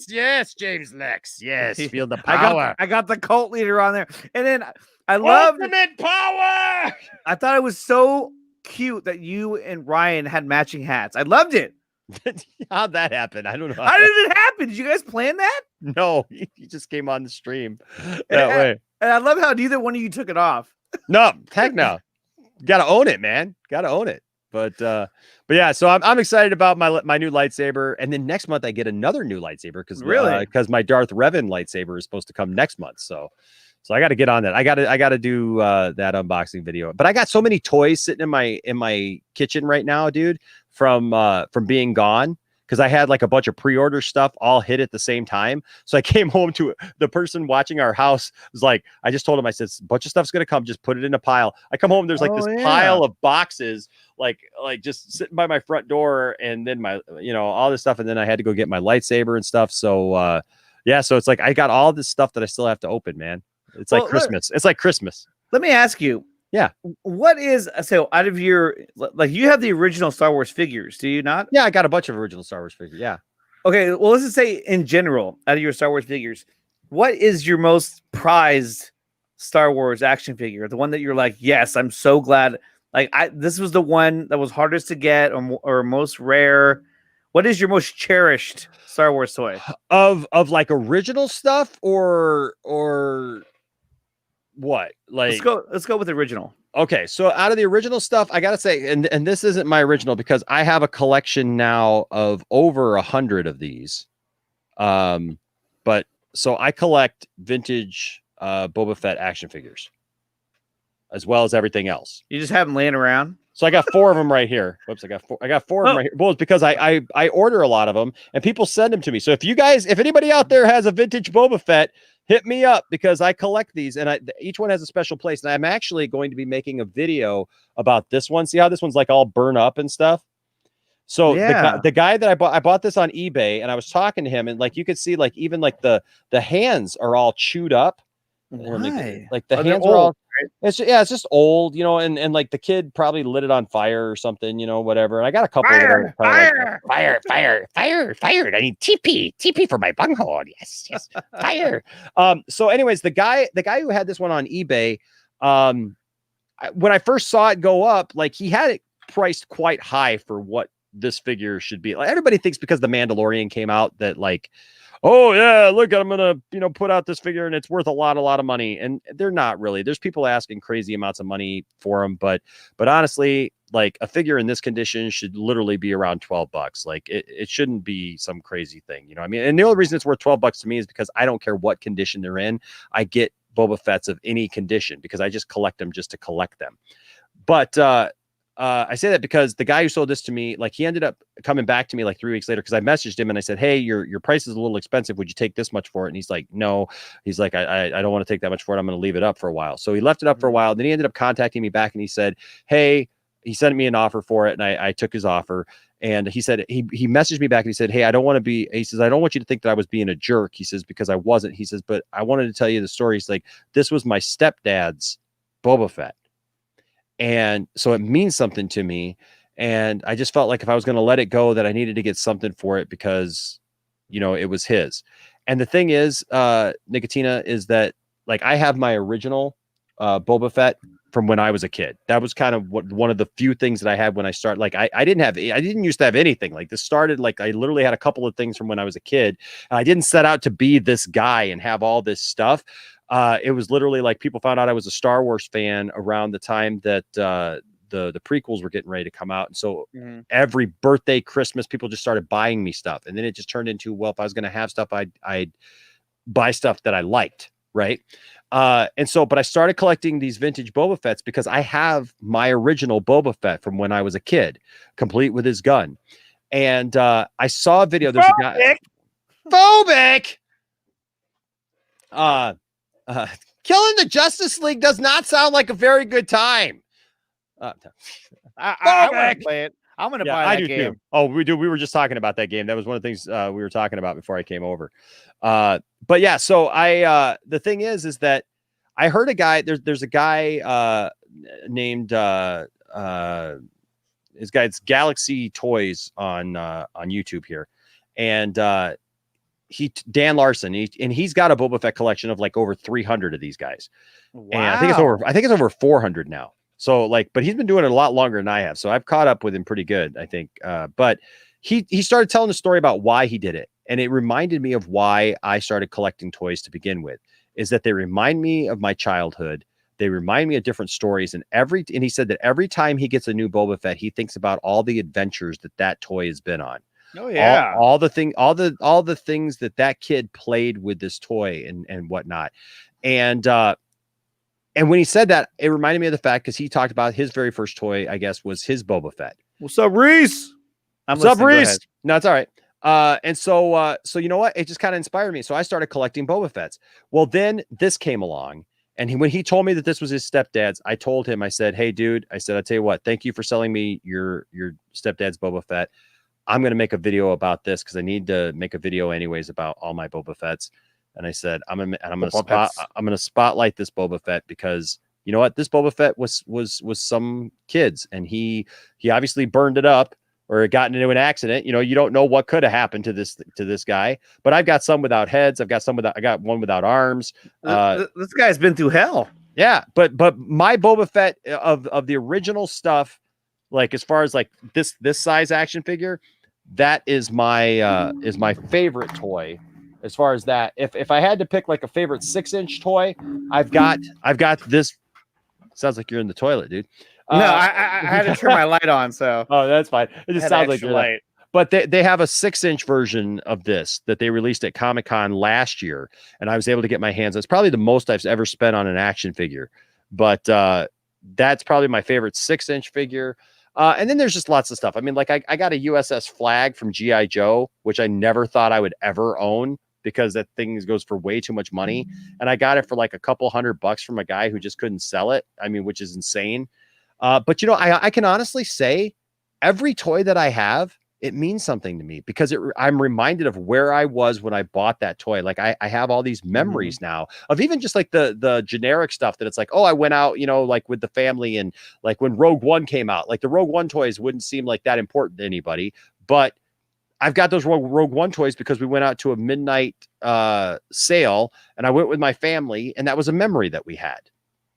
D: Yes, James Lex. Yes, feel the power.
A: I got the cult leader on there. And then I love
D: ultimate power.
A: I thought it was so cute that you and Ryan had matching hats. I loved it.
D: How'd that happen? I don't know.
A: How did it happen? Did you guys plan that?
D: No, he just came on the stream that way.
A: And I love how neither one of you took it off.
D: No, heck no. Gotta own it, man. Gotta own it. But yeah, so I'm excited about my new lightsaber, and then next month I get another new lightsaber because my Darth Revan lightsaber is supposed to come next month. So I got to get on that. I got to do that unboxing video. But I got so many toys sitting in my kitchen right now, dude, from being gone, because I had like a bunch of pre-order stuff all hit at the same time. So I came home to the person watching our house was like, I just told him, I said, a bunch of stuff's gonna come, just put it in a pile. I come home, there's like pile of boxes, like just sitting by my front door, and then my, you know, all this stuff, and then I had to go get my lightsaber and stuff. So yeah, so it's like I got all this stuff that I still have to open, man. It's like Christmas. It's like Christmas.
A: Let me ask you.
D: Yeah.
A: What is, so out of your, like, you have the original Star Wars figures, do you not?
D: Yeah, I got a bunch of original Star Wars figures. Yeah.
A: Okay. Well, let's just say in general, out of your Star Wars figures, what is your most prized Star Wars action figure? The one that you're like, yes, I'm so glad. Like, this was the one that was hardest to get or most rare. What is your most cherished Star Wars toy?
D: Of like original stuff or what? Like,
A: let's go with original.
D: Okay, so out of the original stuff, I gotta say, and this isn't my original because I have a collection now of over 100 of these. But so I collect vintage Boba Fett action figures as well as everything else.
A: You just have them laying around?
D: So I got 4 of them right here. Whoops, I got 4. I got 4 of them right here. Well, it's because I order a lot of them and people send them to me. So if anybody out there has a vintage Boba Fett, hit me up because I collect these and each one has a special place. And I'm actually going to be making a video about this one. See how this one's like all burn up and stuff? So the guy that I bought this on eBay and I was talking to him and like you could see like even like the hands are all chewed up.
A: Why?
D: Like the hands are all it's just old, you know, and like the kid probably lit it on fire or something, you know, whatever. And I got a couple
A: Fire,
D: fire. I need TP for my bunghole. Yes, fire. So anyways, the guy who had this one on eBay, when I first saw it go up, like he had it priced quite high for what this figure should be. Like everybody thinks because the Mandalorian came out that like, oh yeah, look, I'm gonna put out this figure and it's worth a lot of money, and they're not really. There's people asking crazy amounts of money for them, but honestly, like a figure in this condition should literally be around $12. Like it shouldn't be some crazy thing, you know what I mean? And the only reason it's worth $12 to me is because I don't care what condition they're in. I get Boba Fett's of any condition because I just collect them just to collect them. But I say that because the guy who sold this to me, like he ended up coming back to me like 3 weeks later because I messaged him and I said, hey, your price is a little expensive. Would you take this much for it? And he's like, no. He's like, I don't want to take that much for it. I'm going to leave it up for a while. So he left it up for a while. Then he ended up contacting me back and he said, hey, he sent me an offer for it. And I took his offer. And he said, he messaged me back and he said, hey, I don't want you to think that I was being a jerk. He says, because I wasn't. He says, but I wanted to tell you the story. He's like, this was my stepdad's Boba Fett. And so it means something to me. And I just felt like if I was going to let it go, that I needed to get something for it because, you know, it was his. And the thing is, Nickatina, is that like I have my original Boba Fett from when I was a kid. That was kind of one of the few things that I had when I started. Like I didn't used to have anything. Like this started like I literally had a couple of things from when I was a kid. And I didn't set out to be this guy and have all this stuff. It was literally like people found out I was a Star Wars fan around the time that the prequels were getting ready to come out. And so every birthday, Christmas, people just started buying me stuff. And then it just turned into, well, if I was going to have stuff, I'd buy stuff that I liked. Right. And so, but I started collecting these vintage Boba Fett's because I have my original Boba Fett from when I was a kid, complete with his gun. And I saw a video. There's a guy. Phobic. Killing the Justice League does not sound like a very good time.
A: I want to play it. I'm going to buy that game.
D: Too. Oh, we do. We were just talking about that game. That was one of the things we were talking about before I came over. But yeah, so the thing is that I heard a guy, there's a guy named his guy, it's Galaxy Toys on YouTube here. And Dan Larson, he's got a Boba Fett collection of like over 300 of these guys. Wow. And I think it's over 400 now. So like, but he's been doing it a lot longer than I have. So I've caught up with him pretty good, I think. But he started telling a story about why he did it. And it reminded me of why I started collecting toys to begin with, is that they remind me of my childhood. They remind me of different stories. And he said that every time he gets a new Boba Fett, he thinks about all the adventures that toy has been on.
A: Oh yeah.
D: All the things that kid played with this toy and whatnot. And when he said that, it reminded me of the fact, because he talked about his very first toy, I guess, was his Boba Fett.
A: What's up, Reese?
D: What's up, Reese? No, it's all right. And so you know what? It just kind of inspired me. So I started collecting Boba Fett's. Well, then this came along. And when he told me that this was his stepdad's, I told him, I said, hey, dude, I said, I'll tell you what, thank you for selling me your stepdad's Boba Fett. I'm going to make a video about this because I need to make a video anyways about all my Boba Fett's. And I said, I'm going to spotlight this Boba Fett because you know what? This Boba Fett was some kids, and he obviously burned it up or got into an accident. You know, you don't know what could have happened to this guy, but I've got some without heads. I got one without arms.
A: This guy's been through hell.
D: Yeah. But my Boba Fett of the original stuff, like as far as like this size action figure, that is my favorite toy. As far as that, if I had to pick like a favorite 6-inch toy, I've got this. Sounds like you're in the toilet, dude.
A: No, I had to turn my light on, so.
D: Oh, that's fine. It just sounds like you're
A: light.
D: But they have a 6-inch version of this that they released at Comic-Con last year, and I was able to get my hands on. It's probably the most I've ever spent on an action figure. But that's probably my favorite 6-inch figure. And then there's just lots of stuff. I mean, like I got a USS Flag from GI Joe, which I never thought I would ever own because that thing goes for way too much money. And I got it for like a couple $100 from a guy who just couldn't sell it. I mean, which is insane. But I can honestly say every toy that I have, it means something to me because I'm reminded of where I was when I bought that toy. Like I have all these memories now of even just like the generic stuff that it's like, oh, I went out, like with the family, and like when Rogue One came out, like the Rogue One toys wouldn't seem like that important to anybody, but I've got those Rogue One toys because we went out to a midnight sale and I went with my family, and that was a memory that we had.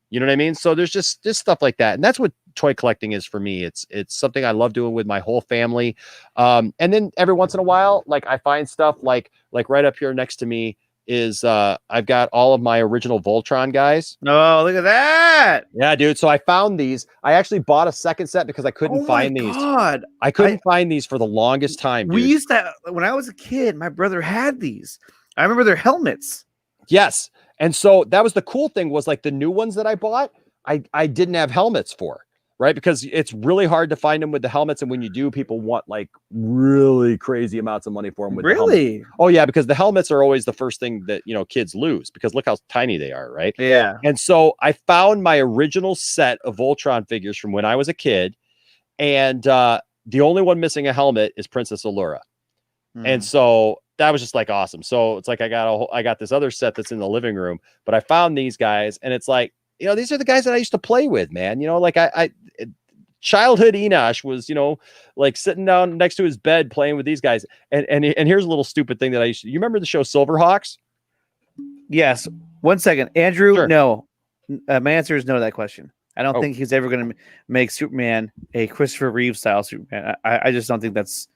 D: You know what I mean? So there's just stuff like that. And that's what toy collecting is for me. It's something I love doing with my whole family. And then every once in a while, like I find stuff like right up here next to me is I've got all of my original Voltron guys.
A: Oh, look at that.
D: Yeah, dude. So I found these. I actually bought a second set because I couldn't find these.
A: God.
D: I couldn't find these for the longest time, dude.
A: We used to, when I was a kid, my brother had these. I remember their helmets.
D: Yes. And so that was the cool thing, was like the new ones that I bought, I didn't have helmets for, right? Because it's really hard to find them with the helmets. And when you do, people want like really crazy amounts of money for them. With
A: Really?
D: The oh yeah. Because the helmets are always the first thing that, kids lose, because look how tiny they are. Right.
A: Yeah.
D: And so I found my original set of Voltron figures from when I was a kid. And the only one missing a helmet is Princess Allura. And so that was just like awesome. So it's like I got this other set that's in the living room, but I found these guys, and it's like, these are the guys that I used to play with, man. Like childhood Enosh was, like sitting down next to his bed playing with these guys. And here's a little stupid thing that you remember the show Silverhawks?
A: Yes. 1 second, Andrew.
D: Sure.
A: No, my answer is no to that question. I don't think he's ever going to make Superman a Christopher Reeve style Superman. I just don't think that's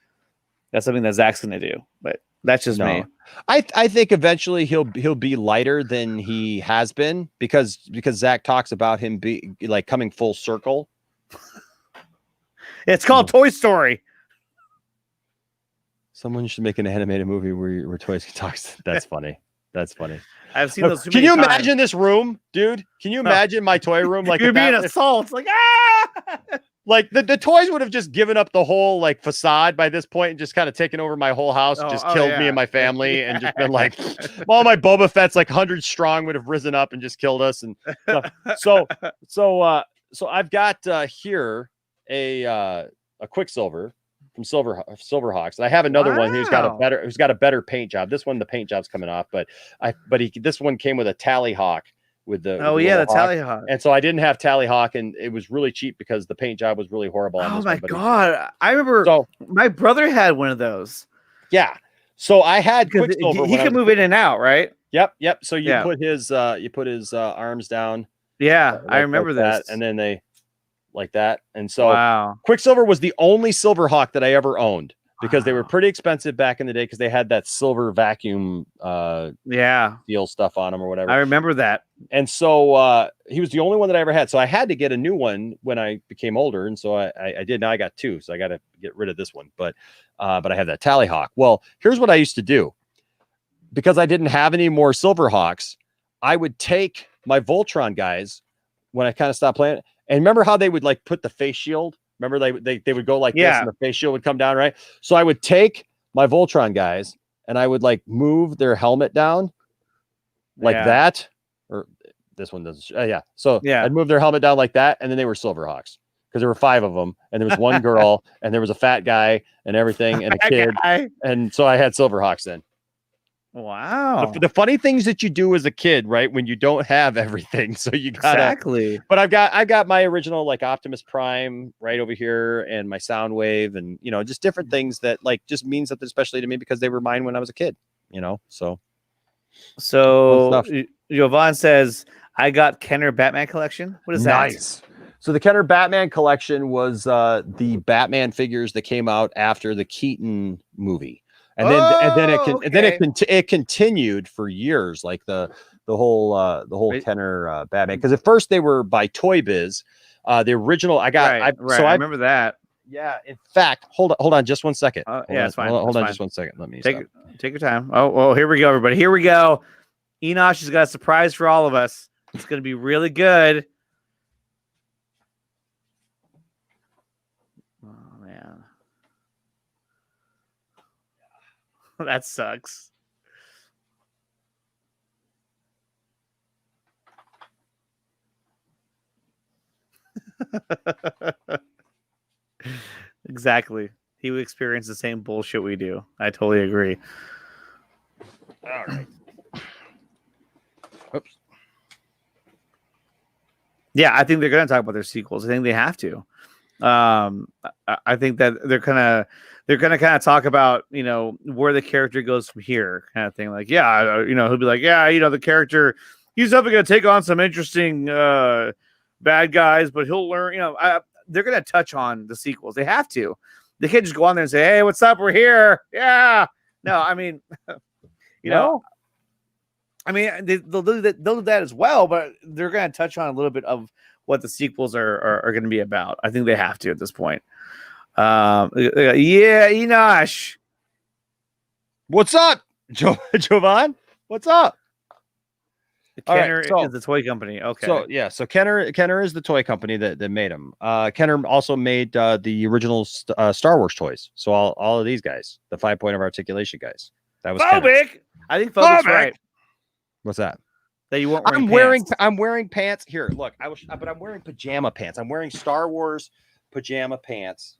A: something that Zach's going to do, but that's just me.
D: I think eventually he'll be lighter than he has been because Zach talks about him be like coming full circle.
A: It's called Toy Story.
D: Someone should make an animated movie where toys talks. That's funny. That's funny.
A: I've seen those.
D: Can you imagine this room, dude? Can you imagine my toy room? Like
A: you're being assaulted. Like, ah!
D: Like the toys would have just given up the whole like facade by this point and just kind of taken over my whole house, just killed me and my family, and just been like, all my Boba Fett's like 100 strong would have risen up and just killed us and stuff. So I've got here a Quicksilver from Silverhawks, and I have another one who's got a better paint job. This one, the paint job's coming off, but this one came with a Tally Hawk. With the
A: the Tally Hawk.
D: And so I didn't have Tally Hawk, and it was really cheap because the paint job was really horrible.
A: Oh my God. I remember my brother had one of those.
D: Yeah. So I had Quicksilver.
A: He could move in and out, right?
D: Yep. So you put his arms down.
A: Yeah, I remember
D: that,
A: this.
D: and then they like that. And so Quicksilver was the only Silverhawk that I ever owned, because they were pretty expensive back in the day, because they had that silver vacuum steel stuff on them or whatever.
A: I remember that. And
D: so he was the only one that I ever had. So I had to get a new one when I became older. And so I did. Now I got two. So I got to get rid of this one. But I have that Tally Hawk. Well, here's what I used to do. Because I didn't have any more Silverhawks, I would take my Voltron guys when I kind of stopped playing. And remember how they would like put the face shield? Remember they would go like this, and the face shield would come down, right? So I would take my Voltron guys and I would like move their helmet down like that. Or this one doesn't. So I'd move their helmet down like that, and then they were Silverhawks, because there were 5 of them, and there was one girl, and there was a fat guy and everything, and a kid, and so I had Silverhawks then.
A: Wow.
D: The funny things that you do as a kid, right? When you don't have everything. So you gotta,
A: exactly.
D: But I've got my original like Optimus Prime right over here, and my Soundwave, and just different things that like just mean something especially to me because they were mine when I was a kid, so
A: Jovan says, I got Kenner Batman collection. What is that?
D: Nice. So the Kenner Batman collection was the Batman figures that came out after the Keaton movie. And then it continued for years, like the whole Kenner Batman. Because at first they were by Toy Biz. The original I remember that. Yeah. In fact, hold on just 1 second.
A: It's fine.
D: Hold on just 1 second. Let me
A: take your time. Oh, well, here we go, everybody. Here we go. Enosh has got a surprise for all of us. It's going to be really good. That sucks. Exactly. He would experience the same bullshit we do. I totally agree.
D: All right. Oops.
A: Yeah, I think they're going to talk about their sequels. I think they have to. I think that they're gonna kind of talk about, you know, where the character goes from here, kind of thing. Like, yeah, you know, he'll be like, yeah, you know, the character, he's definitely gonna take on some interesting bad guys, but he'll learn. You know, they're gonna touch on the sequels. They have to. They can't just go on there and say, hey, what's up? We're here. Yeah. No, I mean, you know. I mean, they'll do that. They'll do that as well, but they're going to touch on a little bit of what the sequels are going to be about. I think they have to at this point. Yeah, Enosh.
D: What's up, Jovan? What's up?
A: Kenner
D: so-
A: is the toy company. Okay.
D: So yeah, so Kenner is the toy company that made them. Kenner also made the original Star Wars toys. So all of these guys, the 5-point of articulation guys. That was Kenner.
A: Phobic. I think Phobic's right.
D: What's that?
A: That you weren't
D: I'm wearing pants. Here, look, but I'm wearing pajama pants. I'm wearing Star Wars pajama pants,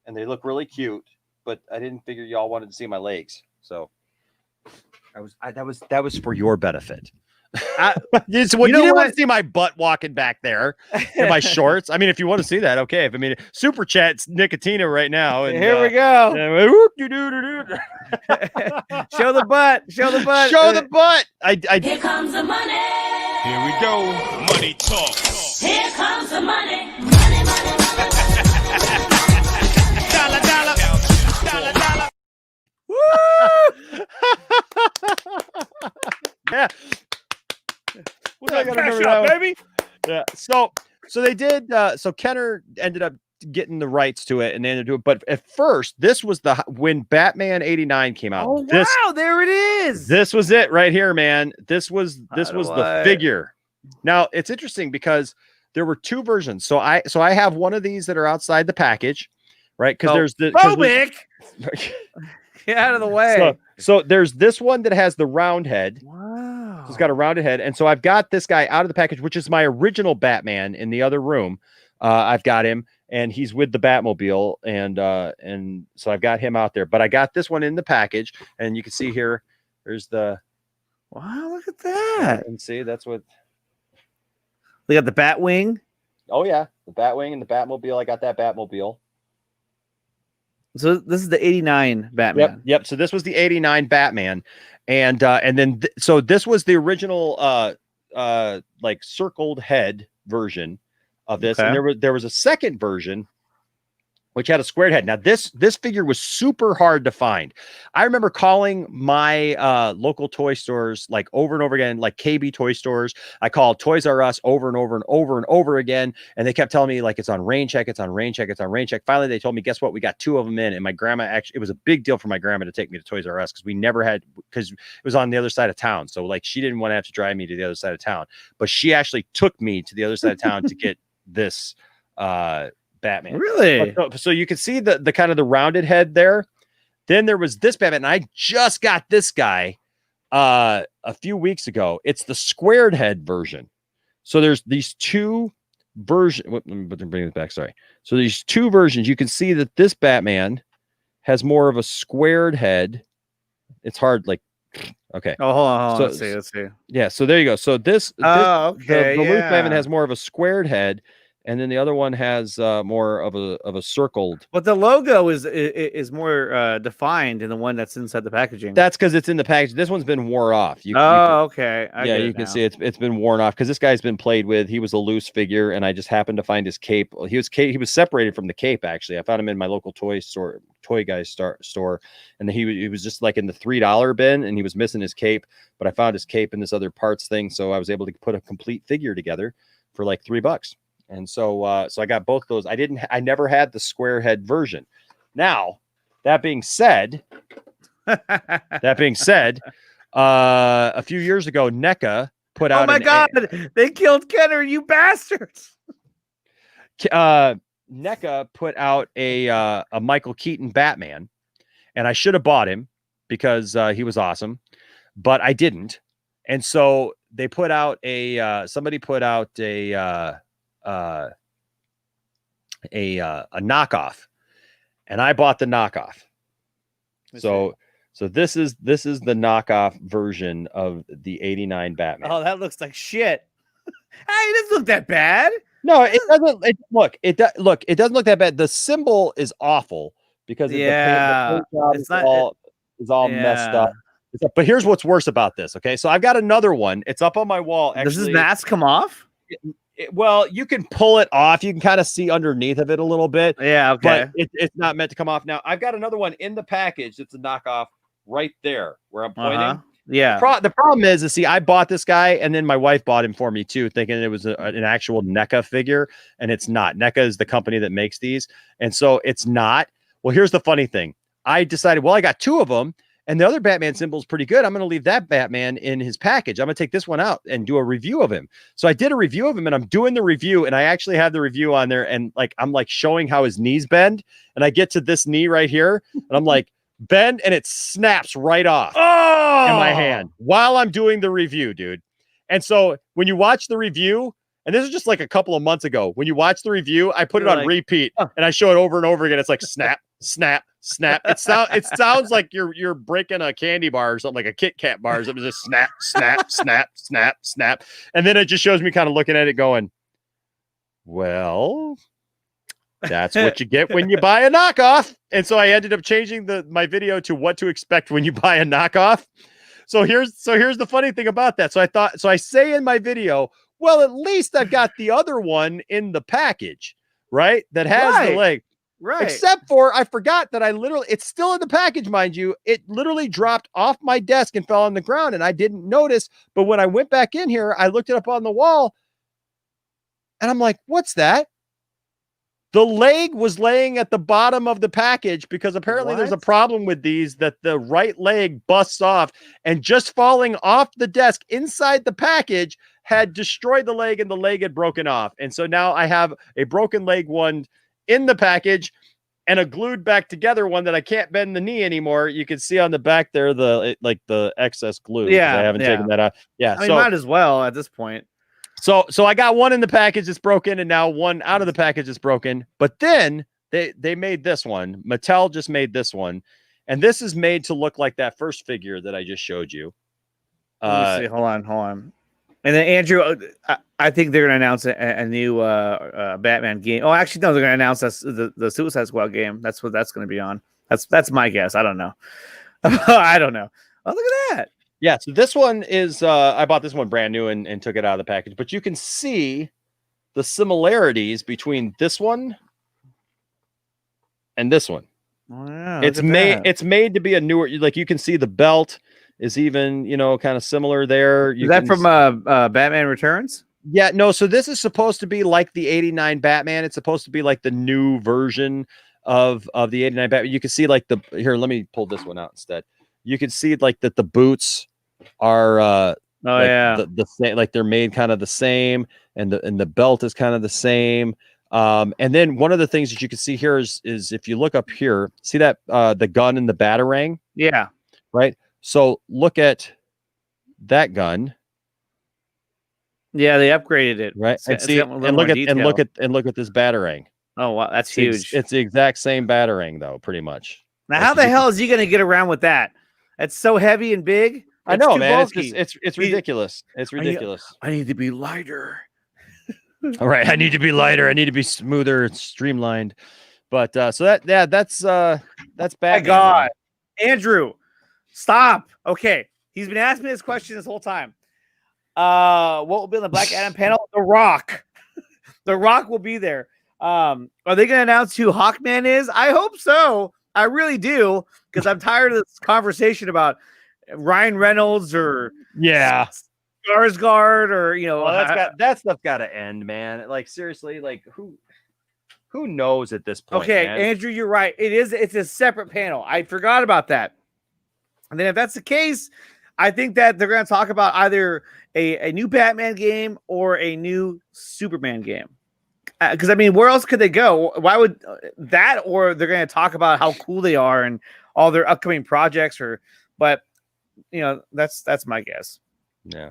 D: and they look really cute. But I didn't figure y'all wanted to see my legs, so that was for your benefit. You didn't want to see my butt walking back there in my shorts. I mean, if you want to see that, okay. If I mean, super chat's Nickatina right now. And,
A: here we go. Show the butt. Show the butt.
D: Show the butt.
E: Here comes the money.
F: Here we go. Money talk.
E: Here comes the money. Money, money, money.
F: Dollar, dollar. Dollar, dollar.
D: Yeah.
A: Well, I gotta remember that, baby.
D: Yeah. So they did. So Kenner ended up getting the rights to it, and they ended up doing it. But at first, this was when Batman '89 came out.
A: Oh wow, there it is.
D: This was it right here, man. This was the figure. Now it's interesting because there were two versions. So I have one of these that are outside the package, right? Because there's the
A: Phobic. Get out of the way.
D: So there's this one that has the round head.
A: Wow.
D: So it's got a rounded head. And so I've got this guy out of the package, which is my original Batman in the other room. I've got him, and he's with the Batmobile. And so I've got him out there. But I got this one in the package. And you can see here, there's the...
A: Wow, look at that.
D: And see, that's what...
A: We got the Batwing.
D: Oh, yeah. The Batwing and the Batmobile. I got that Batmobile.
A: So this is the 89 Batman.
D: Yep. So this was the 89 Batman. And then so this was the original like circled head version of this.
A: Okay.
D: And there was a second version which had a squared head. Now this figure was super hard to find. I remember calling my local toy stores like over and over again, like KB toy stores. I called Toys R Us over and over and over and over again, and they kept telling me like it's on rain check, it's on rain check, it's on rain check. Finally, they told me, guess what? We got 2 of them in, and my grandma it was a big deal for my grandma to take me to Toys R Us because we never had because it was on the other side of town. So like she didn't want to have to drive me to the other side of town, but she actually took me to the other side of town to get this Batman.
A: Really?
D: So you can see the kind of the rounded head there. Then there was this Batman, and I just got this guy a few weeks ago. It's the squared head version. So there's these 2 versions. Let me bring this back. Sorry. So these 2 versions. You can see that this Batman has more of a squared head. It's hard, like, okay.
A: Oh, hold on.
D: So,
A: Let's see.
D: Yeah. So there you go. So
A: okay.
D: The loose Batman has more of a squared head. And then the other one has more of a circled.
A: But the logo is more defined in the one that's inside the packaging.
D: That's because it's in the package. This one's been wore off.
A: Okay.
D: You can see it's been worn off because this guy's been played with. He was a loose figure, and I just happened to find his cape. He was separated from the cape. Actually, I found him in my local toy guy's store, and he was just like in the $3 bin, and he was missing his cape. But I found his cape in this other parts thing, so I was able to put a complete figure together for like $3. And so I got both those. I never had the square head version. Now, that being said, a few years ago, NECA put out.
A: Oh my God! They killed Kenner, you bastards!
D: NECA put out a Michael Keaton Batman, and I should have bought him because he was awesome, but I didn't. And so they put out somebody put out a knockoff, and I bought the knockoff. So this is the knockoff version of the 89 Batman.
A: Oh, that looks like shit. Hey, it doesn't look that bad.
D: No, it doesn't. It doesn't look that bad. The symbol is awful because the paint job
A: it's
D: is
A: not
D: all messed up. But here's what's worse about this. Okay, so I've got another one. It's up on my wall. Actually,
A: does this mask come off?
D: Well, you can pull it off. You can kind of see underneath of it a little bit.
A: Yeah, okay.
D: But it's not meant to come off. Now, I've got another one in the package. It's a knockoff right there where I'm pointing.
A: Yeah.
D: The problem is, see, I bought this guy, and then my wife bought him for me too, thinking it was an actual NECA figure, and it's not. NECA is the company that makes these, and so it's not. Well, here's the funny thing. I decided, well, I got two of them, and the other Batman symbol is pretty good. I'm going to leave that Batman in his package. I'm going to take this one out and do a review of him. So I did a review of him, and I'm doing the review, and I actually have the review on there, and I'm showing how his knees bend, and I get to this knee right here, and I'm like, bend, and it snaps right off in my hand while I'm doing the review, dude. And so when you watch the review, and this is just like a couple of months ago, when you watch the review, I put it on repeat, and I show it over and over again. It's like snap, snap, snap. It sounds like you're breaking a candy bar or something, like a Kit Kat bar. It was just snap, snap, snap, snap, snap. And then it just shows me kind of looking at it going, well, that's what you get when you buy a knockoff. And so I ended up changing my video to what to expect when you buy a knockoff. So here's the funny thing about that. So I say in my video, well, at least I've got the other one in the package, right? That has the leg.
A: Right.
D: Except for I forgot that it's still in the package, mind you. It literally dropped off my desk and fell on the ground, and I didn't notice. But when I went back in here, I looked it up on the wall, and I'm like, what's that? The leg was laying at the bottom of the package because apparently there's a problem with these, that the right leg busts off, and just falling off the desk inside the package had destroyed the leg, and the leg had broken off. And so now I have a broken leg one in the package and a glued back together one that I can't bend the knee anymore. You can see on the back there, the excess glue.
A: Yeah.
D: I haven't taken that out. Yeah.
A: I mean, might as well at this point.
D: So I got one in the package that's broken, and now one out of the package is broken. But then they made this one. Mattel just made this one, and this is made to look like that first figure that I just showed you.
A: Let me see. Hold on. And then Andrew, I think they're going to announce a new Batman game. Oh, actually, no, they're going to announce the Suicide Squad game. That's what that's going to be on. That's my guess. I don't know. I don't know. Oh, look at that.
D: Yeah, so this one is, I bought this one brand new and took it out of the package, but you can see the similarities between this one and this one.
A: Oh, yeah,
D: it's made to be a newer, like you can see the belt is even, kind of similar there.
A: Is that from Batman Returns?
D: Yeah, no, so this is supposed to be like the 89 Batman. It's supposed to be like the new version of the 89 Batman. You can see like here, let me pull this one out instead. You can see like that the boots are the same, like they're made kind of the same, and the belt is kind of the same. And then one of the things that you can see here is if you look up here, see that the gun and the batarang?
A: Yeah.
D: Right. So look at that gun.
A: Yeah, they upgraded it.
D: Right. And look at this batarang.
A: Oh wow, that's huge.
D: It's the exact same batarang though, pretty much.
A: Now, how the hell is he going to get around with that? It's so heavy and big.
D: I know, man. It's ridiculous. It's ridiculous.
A: I need to be lighter.
D: All right, I need to be lighter. I need to be smoother and streamlined. But that's Batman.
A: My God, man. Andrew, stop. Okay, he's been asking me this question this whole time. What will be on the Black Adam panel? The Rock. The Rock will be there. Are they going to announce who Hawkman is? I hope so. I really do, because I'm tired of this conversation about Ryan Reynolds or Skarsgård or
D: that stuff got to end, man. Like seriously, like who knows at this point?
A: Okay,
D: man?
A: Andrew, you're right. It's a separate panel. I forgot about that. And then if that's the case, I think that they're going to talk about either a new Batman game or a new Superman game. Because I mean, where else could they go? Why would that? Or they're going to talk about how cool they are and all their upcoming projects, but that's my guess.
D: Yeah.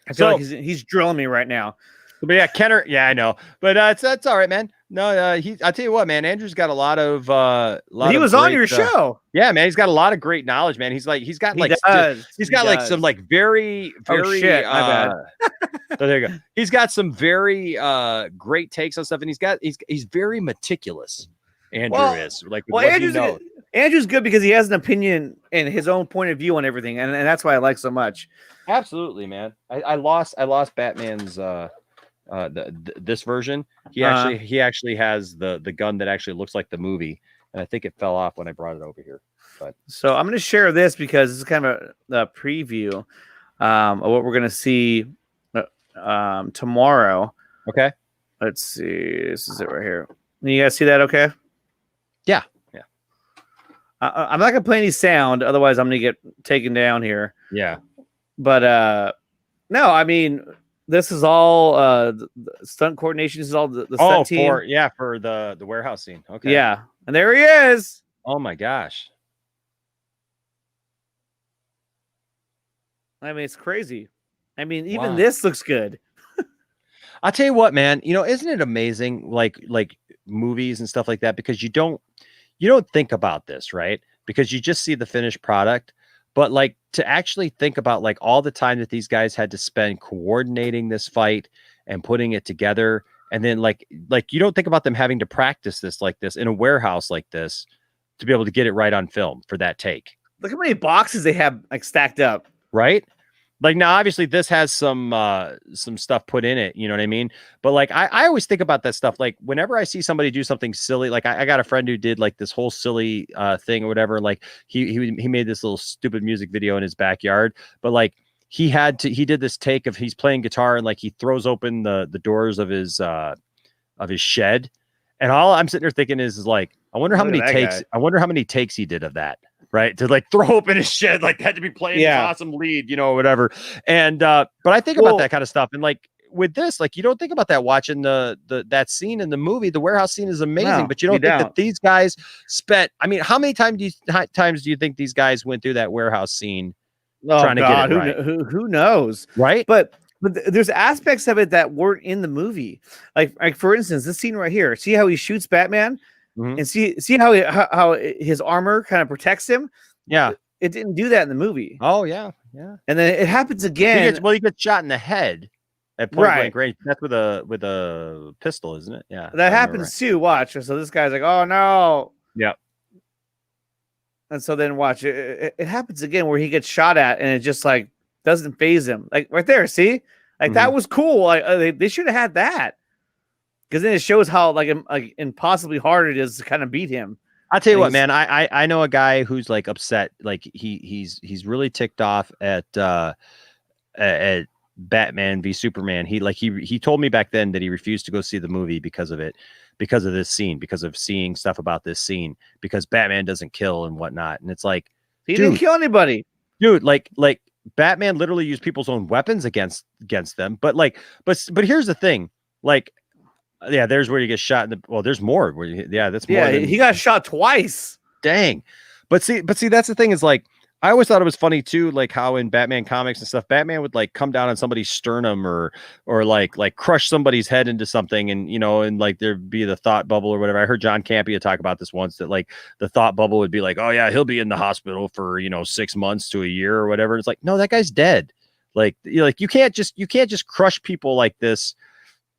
A: I feel like he's drilling me right now.
D: But yeah, Kenner. Yeah, I know. But that's all right, man. No, I'll tell you what, man. Andrew's got a lot of
A: He was on
D: great,
A: your show.
D: Yeah, man. He's got a lot of great knowledge, man. He's got
A: He
D: he's got like some like very
A: Oh, shit, my bad.
D: So there you go. He's got some very great takes on stuff, and he's very meticulous. Andrew is like with what he knows.
A: Andrew's good because he has an opinion and his own point of view on everything, and that's why I like so much.
D: Absolutely, man. I lost Batman's this version. He actually has the gun that actually looks like the movie, and I think it fell off when I brought it over here. But
A: so I'm going to share this because this is kind of a preview of what we're going to see tomorrow.
D: Okay.
A: Let's see. This is it right here. You guys see that? Okay.
D: Yeah.
A: I'm not going to play any sound, otherwise I'm going to get taken down here.
D: Yeah.
A: But no, I mean, this is all the stunt coordination. This is all the stunt team.
D: For the warehouse scene. Okay.
A: Yeah, and there he is.
D: Oh my gosh.
A: I mean, it's crazy. I mean, even this looks good.
D: I'll tell you what, man. Isn't it amazing? Like movies and stuff like that, because you don't think about this, right? Because you just see the finished product. But like to actually think about like all the time that these guys had to spend coordinating this fight and putting it together, and then like you don't think about them having to practice this like this in a warehouse like this to be able to get it right on film for that take.
A: Look how many boxes they have like stacked up.
D: Right? Like now, obviously, this has some stuff put in it. You know what I mean? But like, I always think about that stuff. Like whenever I see somebody do something silly, like I got a friend who did like this whole silly thing or whatever. Like he made this little stupid music video in his backyard. But like he did this take of he's playing guitar and like he throws open the doors of his shed, and all I'm sitting there thinking is like, I wonder how many takes. I wonder how many takes he did of that. Right, to like throw open his shed, like had to be playing this awesome lead, or whatever. And but I think about that kind of stuff, and like with this, like you don't think about that watching that scene in the movie. The warehouse scene is amazing, but you don't think that these guys spent. I mean, how many times do you think these guys went through that warehouse scene trying to get it right?
A: Who knows,
D: right?
A: But there's aspects of it that weren't in the movie. Like for instance, this scene right here. See how he shoots Batman? Mm-hmm. And see how his armor kind of protects him.
D: Yeah,
A: it didn't do that in the movie.
D: Oh yeah.
A: And then it happens again.
D: He gets shot in the head at point blank range. That's with a pistol, isn't it? Yeah,
A: that happens too. Watch. So this guy's like, oh no.
D: Yeah.
A: And so then watch it happens again where he gets shot at and it just like doesn't phase him. Like right there, see, like that was cool. Like they should have had that. Because then it shows how like impossibly hard it is to kind of beat him.
D: I'll tell you what, man. I know a guy who's like upset. Like he's really ticked off at Batman v Superman. He told me back then that he refused to go see the movie because of it, because of this scene, because of seeing stuff about this scene, because Batman doesn't kill and whatnot. And it's like
A: he didn't kill anybody,
D: dude. Like Batman literally used people's own weapons against them. But here's the thing, like. Yeah, there's where you get shot. There's more. That's more.
A: Yeah, he got shot twice.
D: Dang. But see, that's the thing is like, I always thought it was funny too, like how in Batman comics and stuff, Batman would like come down on somebody's sternum or like crush somebody's head into something, and and like there'd be the thought bubble or whatever. I heard John Campea talk about this once, that like the thought bubble would be like, oh yeah, he'll be in the hospital for 6 months to a year or whatever. And it's like, no, that guy's dead. Like you can't just crush people like this.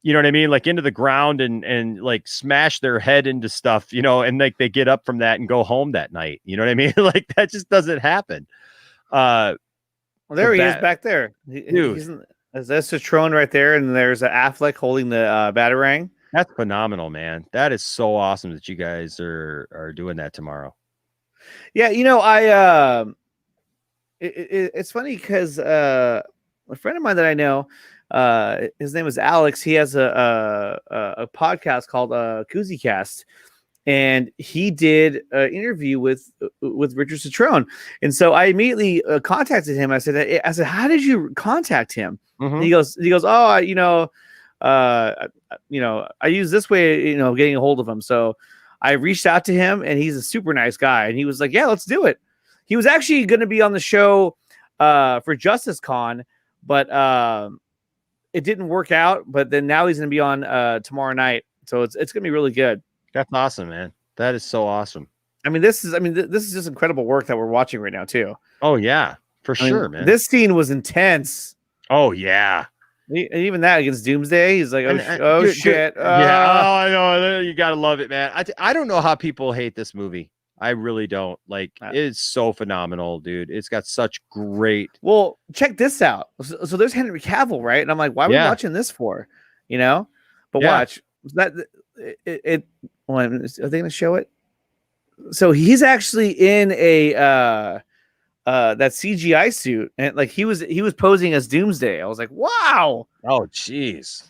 D: You know what I mean? Like into the ground and like smash their head into stuff, and like they get up from that and go home that night. You know what I mean? Like that just doesn't happen.
A: Well, there he is back there. Dude. That's the Trone right there. And there's Affleck holding the Batarang.
D: That's phenomenal, man. That is so awesome that you guys are doing that tomorrow.
A: Yeah. It's funny because a friend of mine that I know, his name is Alex. He has a podcast called Koozie Cast, and he did an interview with Richard Citrone. And so I immediately contacted him. I said, how did you contact him? Mm-hmm. And he goes, oh, I use this way, getting a hold of him. So I reached out to him, and he's a super nice guy, and he was like, "Yeah, let's do it." He was actually going to be on the show for Justice Con, but it didn't work out. But then now he's going to be on tomorrow night, so it's going to be really good.
D: That's awesome, man. That is so awesome.
A: I mean, this is just incredible work that we're watching right now too.
D: Oh yeah, for
A: I mean,
D: sure, man.
A: This scene was intense.
D: Oh yeah.
A: Even that against Doomsday, he's like, "Oh,
D: Dude,
A: shit!"
D: Yeah, oh, I know. You gotta love it, man. I don't know how people hate this movie. I really don't. Like, it's so phenomenal, dude. It's got such great.
A: Well, check this out. So there's Henry Cavill, right? And I'm like, why are we watching this for? You know? But watch that. Well, are they going to show it? So he's actually in a that CGI suit, and like he was posing as Doomsday. I was like, wow.
D: Oh, jeez.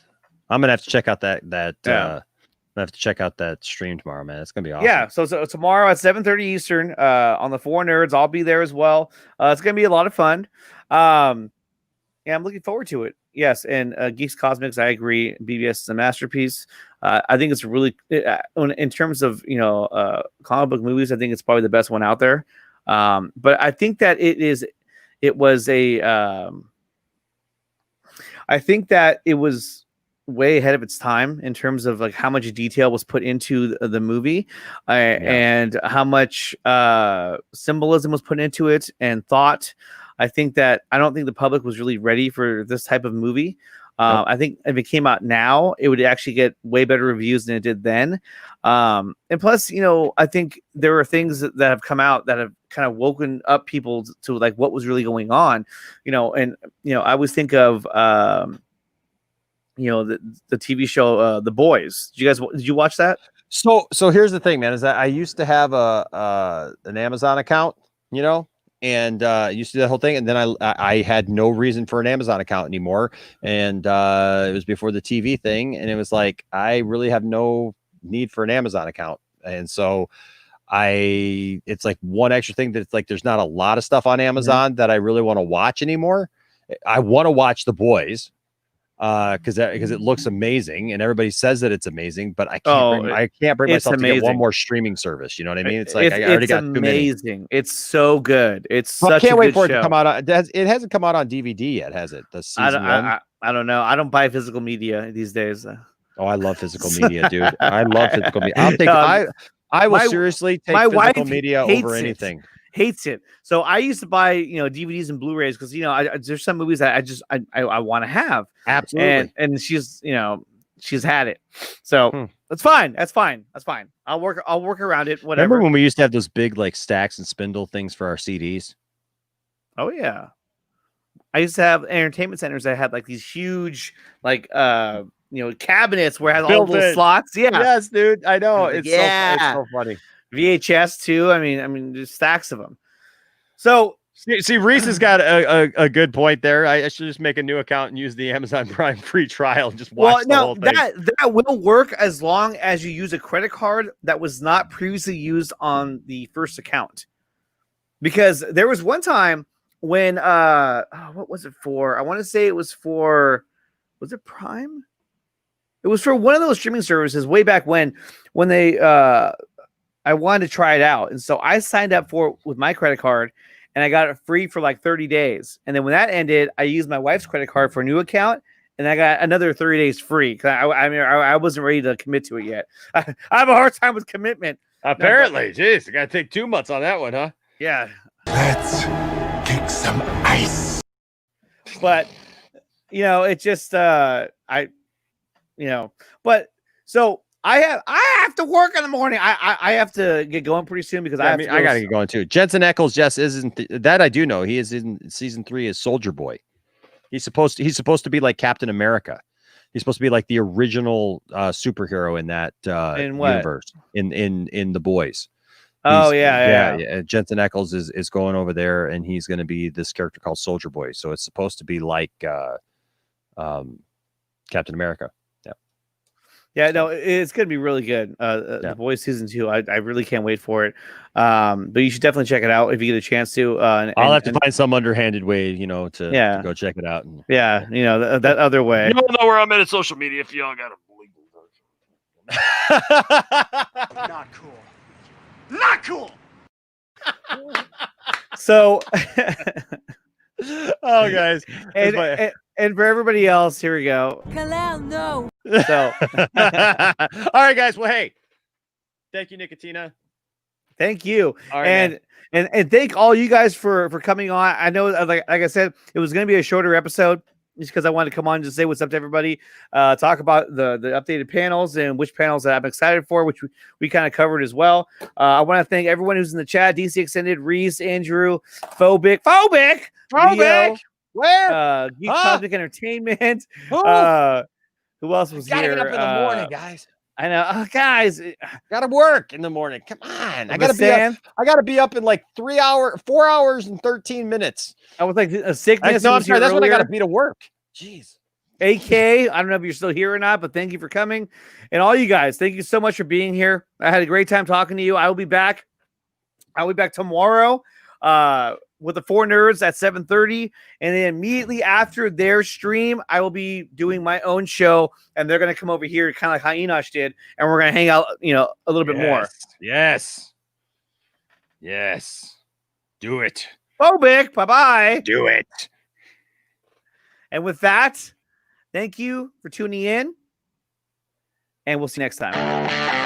D: I'm gonna have to check out that. I have to check out that stream tomorrow, man. It's gonna be awesome.
A: Yeah. So tomorrow at 7:30 Eastern, on the 4 Nerds, I'll be there as well. It's gonna be a lot of fun. Yeah, I'm looking forward to it. Yes, and Geeks Cosmics, I agree. BBS is a masterpiece. I think it's really in terms of comic book movies. I think it's probably the best one out there. But I think that I think that it was way ahead of its time in terms of like how much detail was put into the movie, and how much symbolism was put into it and thought. I don't think the public was really ready for this type of movie. I think if it came out now, it would actually get way better reviews than it did then. And plus, I think there are things that have come out that have kind of woken up people to like what was really going on, and I always think of the TV show The Boys. Did you watch that?
D: So here's the thing, man, is that I used to have an Amazon account, and used to do that whole thing, and then I had no reason for an Amazon account anymore, and it was before the TV thing, and it was like I really have no need for an Amazon account, and so it's like one extra thing that it's like there's not a lot of stuff on Amazon that I really want to watch anymore. I want to watch The Boys because it looks amazing and everybody says that it's amazing, but I can't bring myself to get one more streaming service. You know what I mean? It's like I already got too many.
A: It's so good. It's
D: I can't wait for it
A: to
D: come out. It hasn't come out on DVD yet, has it? The season one?
A: I don't know. I don't buy physical media these days.
D: Oh, I love physical media, dude. I love physical media. I will seriously take physical media over anything.
A: Hates it. So I used to buy DVDs and Blu-rays because there's some movies that I want to have.
D: Absolutely.
A: And she's had it. So that's fine. I'll work around it. Whatever.
D: Remember when we used to have those big like stacks and spindle things for our CDs?
A: Oh yeah. I used to have entertainment centers that had like these huge like cabinets where it had all the little slots. Yeah.
D: Yes, dude. I know. It's so funny.
A: VHS too. I mean, there's stacks of them. So
D: see, Reese has got a good point there. I should just make a new account and use the Amazon Prime free trial and just watch the whole thing.
A: That will work as long as you use a credit card that was not previously used on the first account. Because there was one time when what was it for? I want to say it was for, was it Prime? It was for one of those streaming services way back when they I wanted to try it out. And so I signed up for it with my credit card and I got it free for like 30 days. And then when that ended, I used my wife's credit card for a new account and I got another 30 days free. I wasn't ready to commit to it yet. I have a hard time with commitment.
D: Apparently. Jeez, I got to take 2 months on that one, huh?
A: Yeah.
F: Let's kick some ice.
A: But, it just, but so I have to work in the morning. I have to get going pretty soon because I got
D: to get going too. Jensen Ackles, isn't that I do know. He is in season 3 as Soldier Boy. He's supposed to be like Captain America. He's supposed to be like the original superhero in that universe in The Boys.
A: Oh yeah.
D: Jensen Ackles is going over there and he's going to be this character called Soldier Boy. So it's supposed to be like Captain America.
A: Yeah, no, it's going to be really good. The Boys season 2, I really can't wait for it. But you should definitely check it out if you get a chance to.
D: I'll have to find some underhanded way, to go check it out.
A: That other way.
D: You don't know where I'm at social media if y'all got a legal version.
G: Not cool. Not cool.
A: So,
D: Oh, guys.
A: and for everybody else, here we go.
E: Kalel, no.
A: So,
D: all right, guys. Well, hey, thank you, Nickatina.
A: thank you,
D: All right, man.
A: and thank all you guys for coming on. I know, like I said, it was going to be a shorter episode just because I wanted to come on and just say what's up to everybody, talk about the updated panels and which panels that I'm excited for, which we kind of covered as well. I want to thank everyone who's in the chat: DC Extended, Reese, Andrew, Phobic, Leo,
D: Where?
A: Geek
D: Huh?
A: Cosmic Entertainment.
D: Who?
A: Who else was
D: Gotta
A: here?
D: get up in the morning, guys.
A: I know, guys.
D: Gotta work in the morning. Come on. I gotta
A: Basan,
D: be up in like 4 hours and 13 minutes.
A: I was like a sickness.
D: No, I'm
A: was here
D: sorry. That's when I
A: earlier.
D: gotta be to work. Jeez.
A: AK, I don't know if you're still here or not, but thank you for coming. And all you guys, thank you so much for being here. I had a great time talking to you. I will be back. I'll be back tomorrow with the 4 nerds at 7:30. And then immediately after their stream, I will be doing my own show. And they're going to come over here, kind of like how Enosh did. And we're going to hang out, a little bit more.
D: Yes. Yes. Do it.
A: Phobic, bye-bye.
D: Do it.
A: And with that, thank you for tuning in. And we'll see you next time.